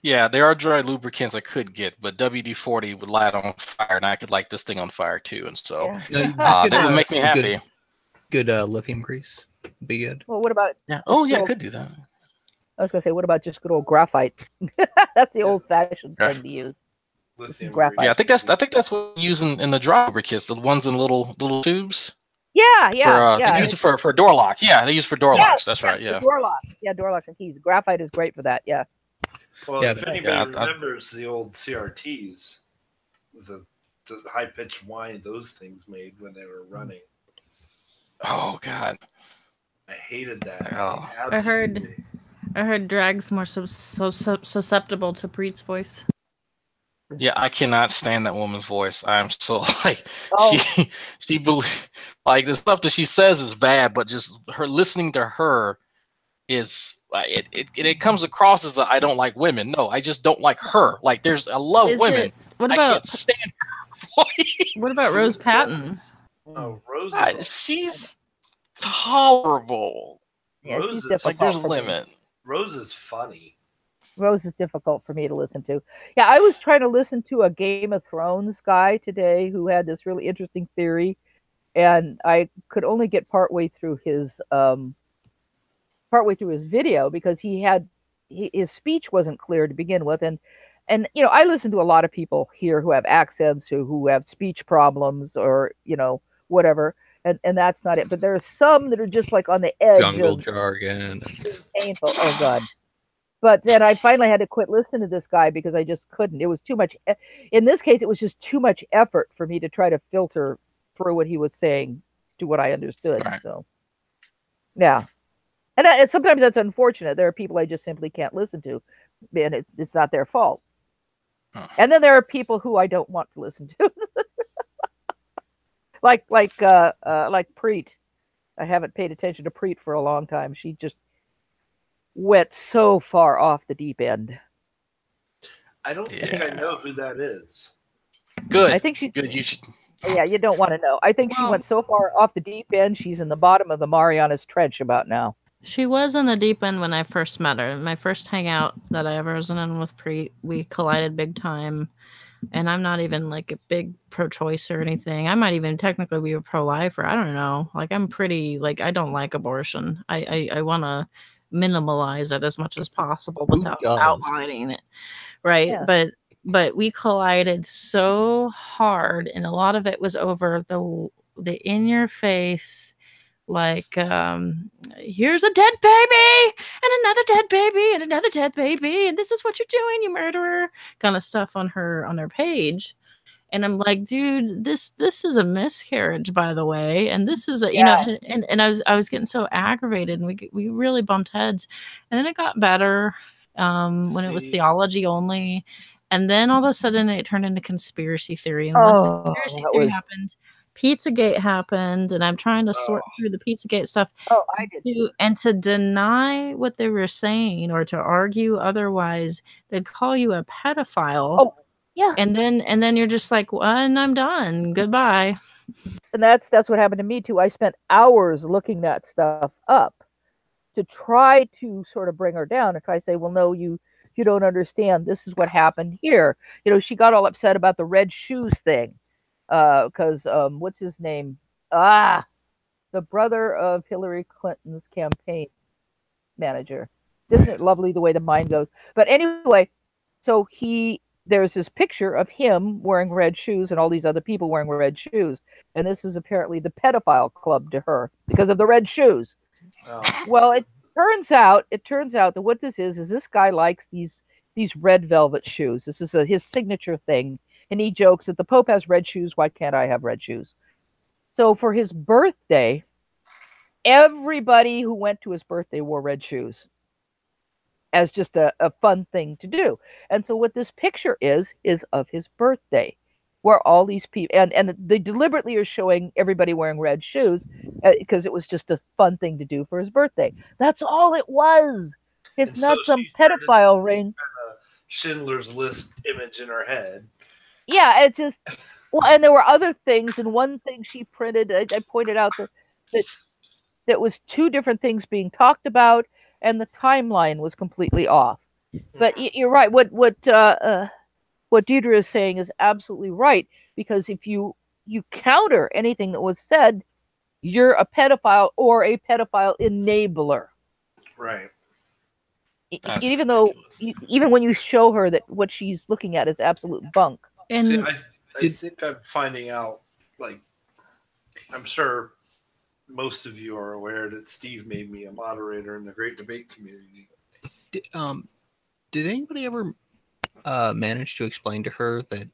Yeah, there are dry lubricants I could get, but WD-40 would light on fire, and I could light this thing on fire too. And so that would make me happy. Good lithium grease. Be good. Well, what about? Yeah. Oh, yeah, I could do that. I was gonna say, what about just good old graphite? That's the old-fashioned thing to use. Graphite. Yeah, I think that's what we use in the dry lubricants, the ones in little tubes. Yeah. They use it for door lock. Yeah, they use it for door locks. That's right. Yeah. Door lock. Yeah, door locks and keys. Graphite is great for that. Yeah. Well, if anybody remembers the old CRTs, the high-pitched whine those things made when they were running. Oh God. I hated that. Oh. I heard Drag's more susceptible to Preet's voice. Yeah, I cannot stand that woman's voice. I'm so like Oh. she like the stuff that she says is bad, but just her listening to her is like it comes across as I don't like women. No, I just don't like her. Like I love women. What I about can't stand her voice. what about Rose Patton? Oh, Rose. She's tolerable. Yeah, Rose she's is difficult. Like there's a for me. limit. Rose is funny. Rose is difficult for me to listen to. Yeah, I was trying to listen to a Game of Thrones guy today who had this really interesting theory, and I could only get partway through his video because his speech wasn't clear to begin with, and you know, I listen to a lot of people here who have accents, who have speech problems, or you know, whatever, and that's not it. But there are some that are just like on the edge Jungle of jargon. painful. Oh God. But then I finally had to quit listening to this guy because I just couldn't. It was too much. In this case, it was just too much effort for me to try to filter through what he was saying to what I understood. Right. So, yeah. And sometimes that's unfortunate. There are people I just simply can't listen to, and it's not their fault. Huh. And then there are people who I don't want to listen to, like Preet. I haven't paid attention to Preet for a long time. She just went so far off the deep end. I don't think I know who that is. Good. I think she. Good. You should. Yeah, you don't want to know. I think she went so far off the deep end. She's in the bottom of the Marianas Trench about now. She was in the deep end when I first met her. My first hangout that I ever was in with Preet, we collided big time. And I'm not even like a big pro-choice or anything. I might even technically be a pro-lifer. I don't know. Like I'm pretty like I don't like abortion. I want to minimalize it as much as possible without outlining it. Right. Yeah. But we collided so hard, and a lot of it was over the in your face, like here's a dead baby and another dead baby and another dead baby, and this is what you're doing, you murderer, kind of stuff on her page. And I'm like, dude, this is a miscarriage, by the way, and this is a you know, and I was getting so aggravated, and we really bumped heads, and then it got better when it was theology only, and then all of a sudden it turned into conspiracy theory, and once conspiracy theory happened, Pizzagate happened, and I'm trying to sort through the Pizzagate stuff. Oh, I did. And to deny what they were saying or to argue otherwise, they'd call you a pedophile. Oh, yeah. And then you're just like, well, and I'm done. Goodbye. And that's what happened to me too. I spent hours looking that stuff up to try to sort of bring her down and try to say, well, no, you don't understand. This is what happened here. You know, she got all upset about the red shoes thing. Because what's his name? The brother of Hillary Clinton's campaign manager. Isn't it lovely the way the mind goes? But anyway, so there's this picture of him wearing red shoes and all these other people wearing red shoes, and this is apparently the pedophile club to her because of the red shoes. Oh. Well, it turns out that what this is this guy likes these red velvet shoes. This is his signature thing. And he jokes that the Pope has red shoes. Why can't I have red shoes? So for his birthday, everybody who went to his birthday wore red shoes as just a fun thing to do. And so what this picture is of his birthday, where all these people, and they deliberately are showing everybody wearing red shoes because it was just a fun thing to do for his birthday. That's all it was. It's not some pedophile ring. Schindler's List image in her head. Yeah, it's just and there were other things, and one thing she printed, I pointed out that was two different things being talked about, and the timeline was completely off. But you're right. What Deidre is saying is absolutely right, because if you counter anything that was said, you're a pedophile or a pedophile enabler. Right. Even though, even when you show her that what she's looking at is absolute bunk. And see, I think I'm finding out, like, I'm sure most of you are aware that Steve made me a moderator in the Great Debate community. Did anybody ever manage to explain to her that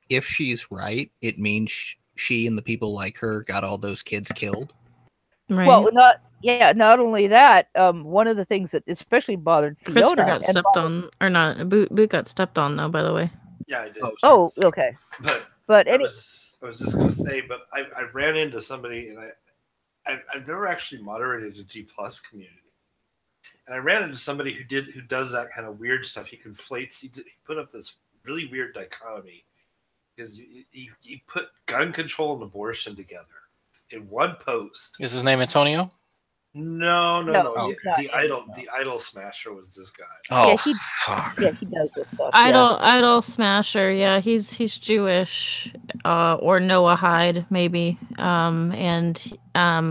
if she's right, it means she and the people like her got all those kids killed? Right. Well, not only that. One of the things that especially bothered Christopher Fiona got stepped on, or not? Boot got stepped on though. By the way. Yeah, I did. Oh, okay. But I was just gonna say, but I ran into somebody, and I've never actually moderated a G plus community, and I ran into somebody who does that kind of weird stuff. He conflates. He put up this really weird dichotomy because he put gun control and abortion together in one post. Is his name Antonio? No. No, The idol smasher was this guy. Oh, he does this stuff. Idol Smasher, yeah, he's Jewish, or Noahide maybe, and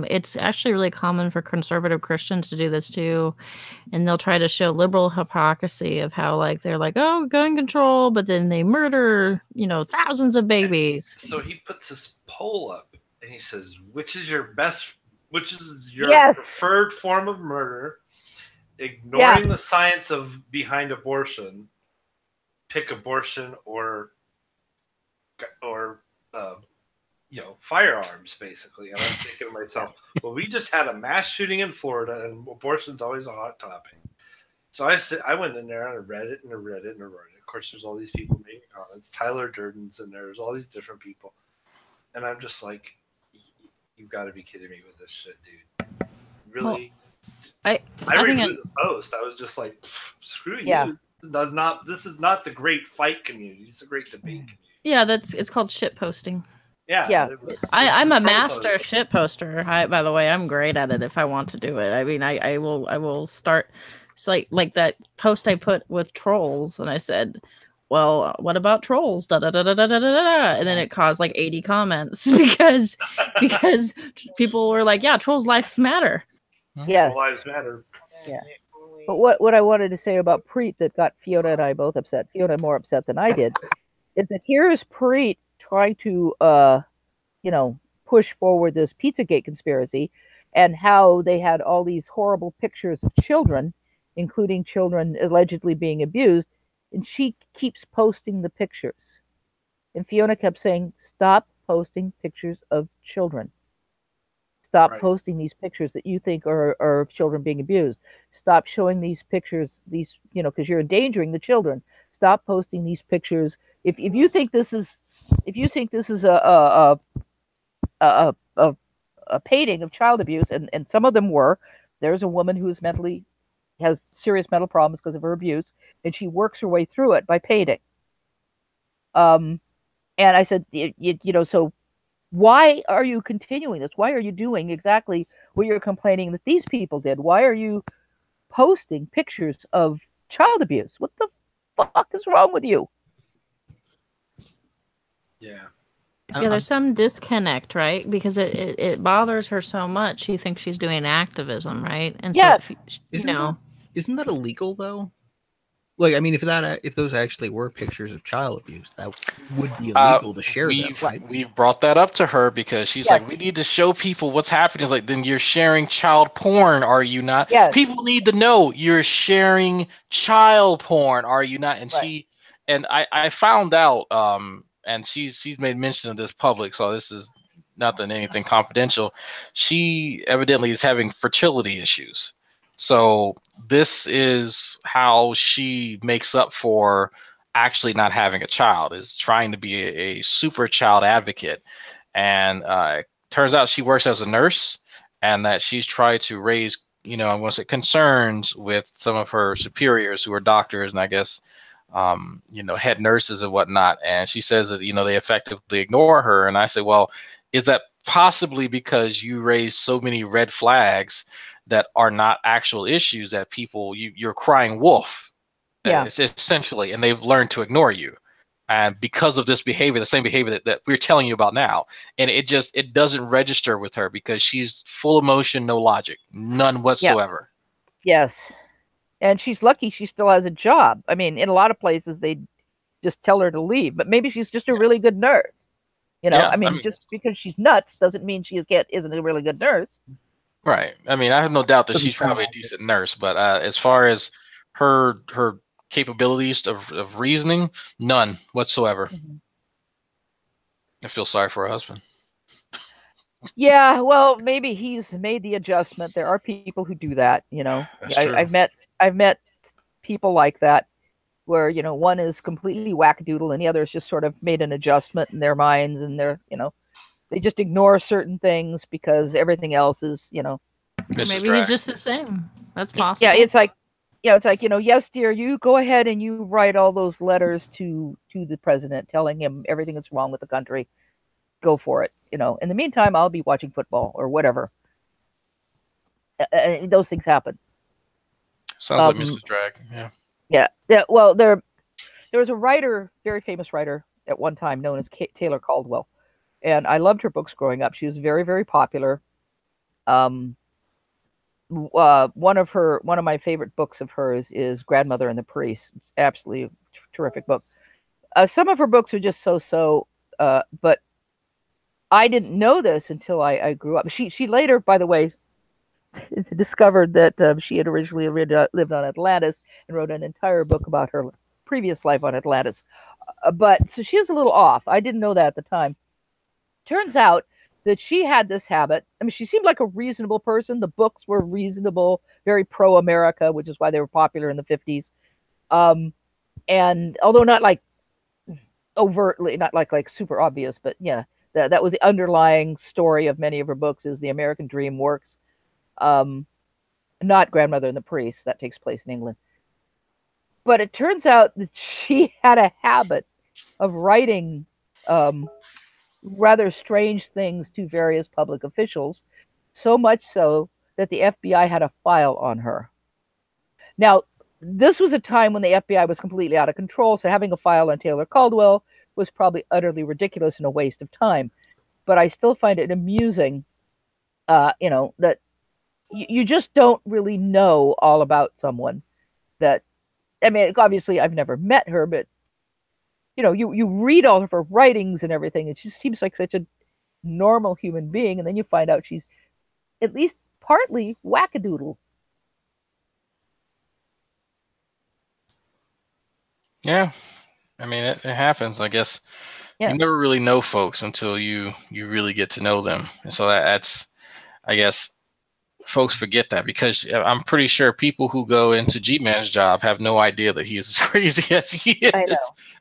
it's actually really common for conservative Christians to do this too, and they'll try to show liberal hypocrisy of how like they're like, oh, gun control, but then they murder thousands of babies. So he puts this poll up, and he says, which is your preferred form of murder? Ignoring the science behind abortion, pick abortion or firearms, basically. And I'm thinking to myself, well, we just had a mass shooting in Florida, and abortion's always a hot topic. So I went in there and I read it. Of course, there's all these people making comments. Tyler Durden's in there. There's all these different people, and I'm just like, you've got to be kidding me with this shit, dude. Really? Well, I reviewed the post. I was just like, screw you. This is not the great fight community. It's a great debate community. Yeah, it's called shit posting. Yeah. I'm a master shit poster. By the way, I'm great at it if I want to do it. I mean, I will start. It's like that post I put with trolls, and I said, well, what about trolls? Da da da da da da da. And then it caused like 80 comments because people were like, yeah, trolls' lives matter. Yeah, Troll lives matter. Yeah. But what I wanted to say about Preet that got Fiona and I both upset, Fiona more upset than I did, is that here is Preet trying to push forward this Pizzagate conspiracy and how they had all these horrible pictures of children, including children allegedly being abused, and she keeps posting the pictures. And Fiona kept saying, stop posting pictures of children. Stop posting these pictures that you think are of children being abused. Stop showing these pictures, because you're endangering the children. Stop posting these pictures. If you think this is a painting of child abuse, and some of them were, there's a woman who has serious mental problems because of her abuse, and she works her way through it by painting. And I said, so why are you continuing this? Why are you doing exactly what you're complaining that these people did? Why are you posting pictures of child abuse? What the fuck is wrong with you? Yeah. Yeah, there's some disconnect, right? Because it bothers her so much. She thinks she's doing activism, right? And so, isn't that illegal though? Like, I mean, if those actually were pictures of child abuse, that would be illegal to share them, right? We've brought that up to her because she's like, we need to show people what's happening. It's like, then you're sharing child porn, are you not? Yes. People need to know you're sharing child porn, are you not? And I found out, and she's made mention of this public, so this is not than anything confidential. She evidently is having fertility issues. So this is how she makes up for actually not having a child, is trying to be a super child advocate. And turns out she works as a nurse, and that she's tried to raise, I want to say, concerns with some of her superiors who are doctors and I guess, head nurses and whatnot. And she says that, they effectively ignore her. And I say, well, is that possibly because you raise so many red flags that are not actual issues that people, you're crying wolf, essentially, and they've learned to ignore you. And because of this behavior, the same behavior that we're telling you about now, and it doesn't register with her because she's full emotion, no logic, none whatsoever. Yes. And she's lucky she still has a job. I mean, in a lot of places, they just tell her to leave, but maybe she's just a really good nurse. I mean, just because she's nuts doesn't mean she isn't a really good nurse. Right. I mean, I have no doubt that she's probably a decent nurse, but as far as her capabilities of reasoning, none whatsoever. Mm-hmm. I feel sorry for her husband. Yeah, well, maybe he's made the adjustment. There are people who do that, you know. That's true. I've met people like that where, you know, one is completely wackadoodle and the other has just sort of made an adjustment in their minds, and they're, you know, they just ignore certain things because everything else is, you know. Maybe he's just the same. That's possible. Yeah, it's like, yeah, it's like, you know, yes, dear, you go ahead and you write all those letters to the president telling him everything that's wrong with the country. Go for it. You know, in the meantime, I'll be watching football or whatever. Those things happen. Sounds like Mrs. Drag. Yeah. Yeah. Well, there was a writer, very famous writer at one time, known as Taylor Caldwell, and I loved her books growing up. She was very, very popular. One of my favorite books of hers is Grandmother and the Priest. It's absolutely a terrific book. Some of her books are just so, but I didn't know this until I grew up. She later, by the way, discovered that she had originally lived on Atlantis and wrote an entire book about her previous life on Atlantis. But so she was a little off. I didn't know that at the time. Turns out that she had this habit. I mean, she seemed like a reasonable person. The books were reasonable, very pro-America, which is why they were popular in the 50s. And although not like overtly, not like super obvious, but yeah, that was the underlying story of many of her books, is the American dream works. Not Grandmother and the Priest, that takes place in England. But it turns out that she had a habit of writing rather strange things to various public officials, so much so that the FBI had a file on her. Now, this was a time when the FBI was completely out of control, so having a file on Taylor Caldwell was probably utterly ridiculous and a waste of time. But I still find it amusing, you know, that you just don't really know all about someone. That, I mean, obviously I've never met her, but you know, you read all of her writings and everything, and she seems like such a normal human being, and then you find out she's at least partly wackadoodle. Yeah, I mean, it happens. I guess you never really know folks until you really get to know them, and so that's, I guess, folks forget that, because I'm pretty sure people who go into G-Man's job have no idea that he is as crazy as he is. I know.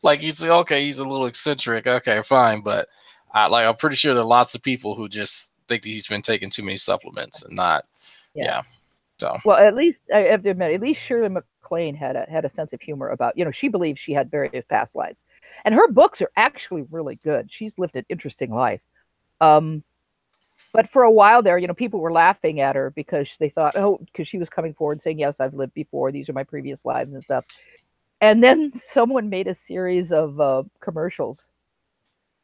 Like, you say, okay, he's a little eccentric. Okay, fine. But I'm pretty sure there are lots of people who just think that he's been taking too many supplements and not. Yeah. So. Well, at least I have to admit, at least Shirley MacLaine had a sense of humor about, you know, she believes she had various past lives, and her books are actually really good. She's lived an interesting life. But for a while there, you know, people were laughing at her because they thought, oh, because she was coming forward saying, yes, I've lived before. These are my previous lives and stuff. And then someone made a series of commercials,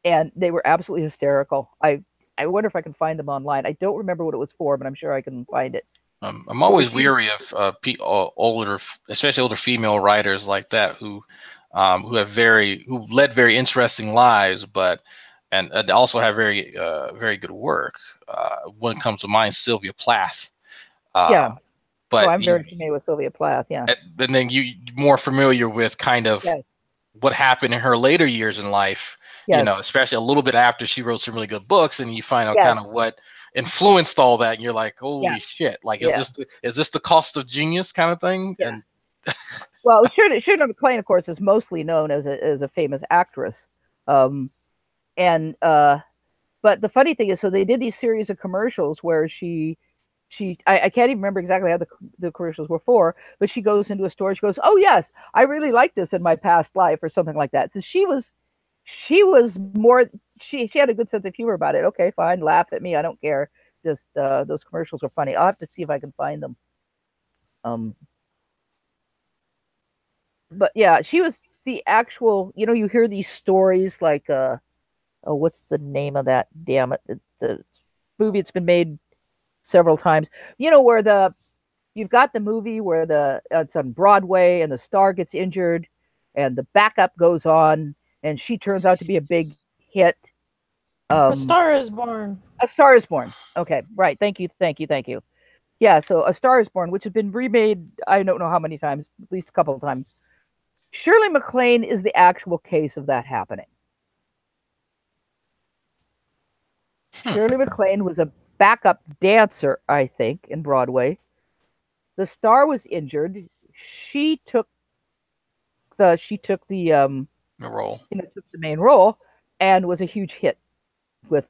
and they were absolutely hysterical. I wonder if I can find them online. I don't remember what it was for, but I'm sure I can find it. I'm always weary of older, especially older female writers like that who led very interesting lives, but and also have very good work. One comes to mind, Sylvia Plath. Yeah. But I'm very familiar with Sylvia Plath. Yeah. And then you more familiar with kind of what happened in her later years in life. You know, especially a little bit after she wrote some really good books, and you find out kind of what influenced all that, and you're like, holy shit! Like, is this the cost of genius kind of thing? Yeah. And well, Shirley MacLaine, of course, is mostly known as a famous actress. But the funny thing is, so they did these series of commercials where I can't even remember exactly how the commercials were for, but she goes into a store, she goes, oh yes, I really liked this in my past life, or something like that. So she had a good sense of humor about it. Okay, fine, laugh at me, I don't care. Just those commercials are funny. I'll have to see if I can find them. But yeah, she was the actual, you know, you hear these stories like what's the name of that? Damn it. The movie, it's been made several times. You know, where you've got the movie where it's on Broadway and the star gets injured and the backup goes on and she turns out to be a big hit. A Star is Born. A Star is Born. Okay, right. Thank you. Yeah, so A Star is Born, which has been remade, I don't know how many times, at least a couple of times. Shirley MacLaine is the actual case of that happening. Shirley MacLaine was a backup dancer, I think, in Broadway. The star was injured. She took the role. Took the main role and was a huge hit with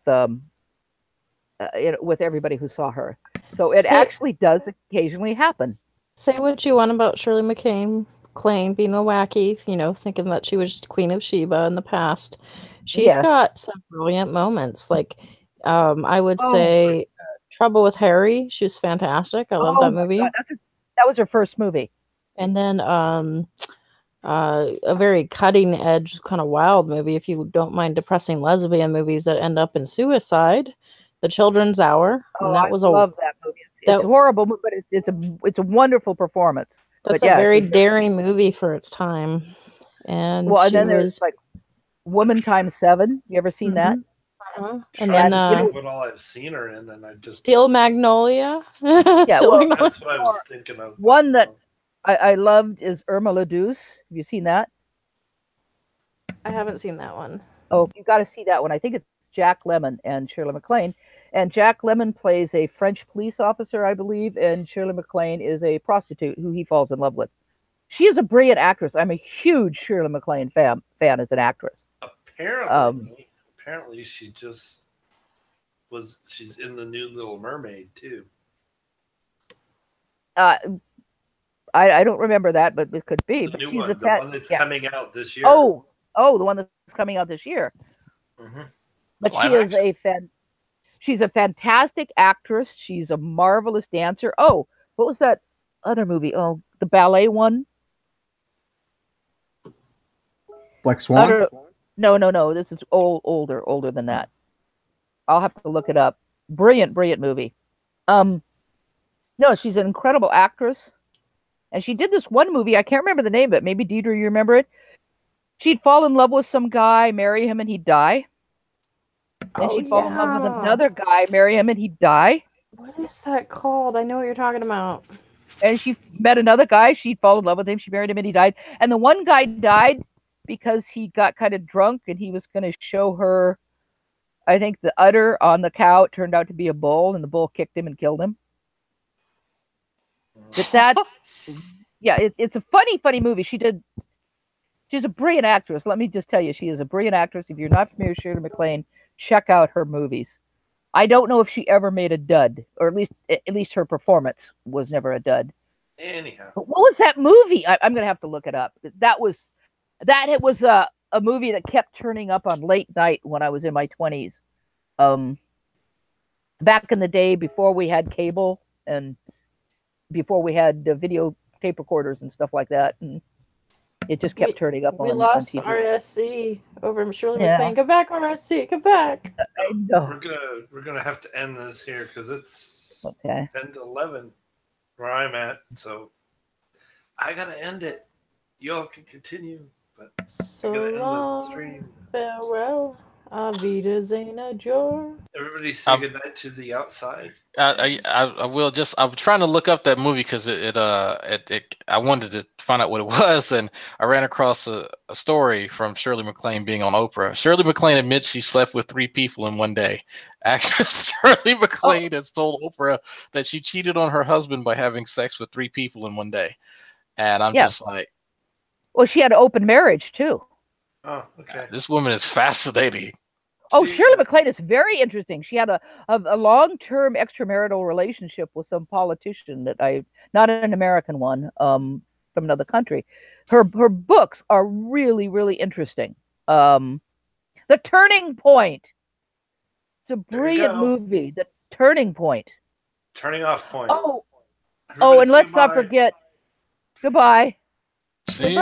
everybody who saw her. So it actually does occasionally happen. Say what you want about Shirley MacLaine being a wacky, thinking that she was Queen of Sheba in the past. She's got some brilliant moments. Like, I would say Trouble with Harry. She was fantastic. I love that movie. God, that was her first movie. And then a very cutting edge, kind of wild movie, if you don't mind depressing lesbian movies that end up in suicide, The Children's Hour. And that I love that movie. It's horrible, but it's a wonderful performance. That's a very daring movie for its time. And then there's like Woman Times 7. You ever seen that? And then what all I've seen her in, and I just Steel Magnolia. That's what I was thinking of. One that I loved is Irma la Douce. Have you seen that? I haven't seen that one. Oh, you got to see that one. I think it's Jack Lemmon and Shirley MacLaine. And Jack Lemmon plays a French police officer, I believe, and Shirley MacLaine is a prostitute who he falls in love with. She is a brilliant actress. I'm a huge Shirley MacLaine fan as an actress. Apparently, she just she's in the new Little Mermaid too. I don't remember that, but it could be. The new one, the one that's coming out this year. Oh, the one that's coming out this year. Mm-hmm. But she's a fantastic actress. She's a marvelous dancer. Oh, what was that other movie? Oh, the ballet one. Black Swan? No. This is older than that. I'll have to look it up. Brilliant movie. No, she's an incredible actress. And she did this one movie. I can't remember the name of it. Maybe Deidre, you remember it? She'd fall in love with some guy, marry him, and he'd die. Then she'd fall in love with another guy, marry him, and he'd die. What is that called? I know what you're talking about. And she met another guy. She'd fall in love with him. She married him, and he died. And the one guy died because he got kind of drunk, and he was going to show her, I think, the udder on the cow. It turned out to be a bull, and the bull kicked him and killed him. But it's a funny movie. She's a brilliant actress. Let me just tell you, she is a brilliant actress. If you're not familiar with Shirley MacLaine, check out her movies. I don't know if she ever made a dud, or at least her performance was never a dud. Anyhow, but what was that movie? I'm gonna have to look it up. It was a movie that kept turning up on late night when I was in my 20s. Back in the day before we had cable and before we had video tape recorders and stuff like that, and it just kept turning up on lost TV. RSC over in Shirley MacLaine. Come back, RSC, come back. I know. We're gonna have to end this here because it's 10 to 11 where I'm at, so I gotta end it. Y'all can continue, but so I gotta end long, the stream. Farewell, Avida Zena Jor. Everybody say goodnight to the outside. I will just. I'm trying to look up that movie because I wanted to find out what it was, and I ran across a story from Shirley MacLaine being on Oprah. Shirley MacLaine admits she slept with 3 people in one day. Actress Shirley MacLaine has told Oprah that she cheated on her husband by having sex with 3 people in one day, and I'm just like, well, she had an open marriage too. Oh, okay. This woman is fascinating. Oh, Shirley MacLaine is very interesting. She had a long-term extramarital relationship with some politician not an American one, from another country. Her books are really, really interesting. The Turning Point. It's a brilliant movie. The Turning Point. Turning off point. Oh, and let's not forget. Goodbye. See.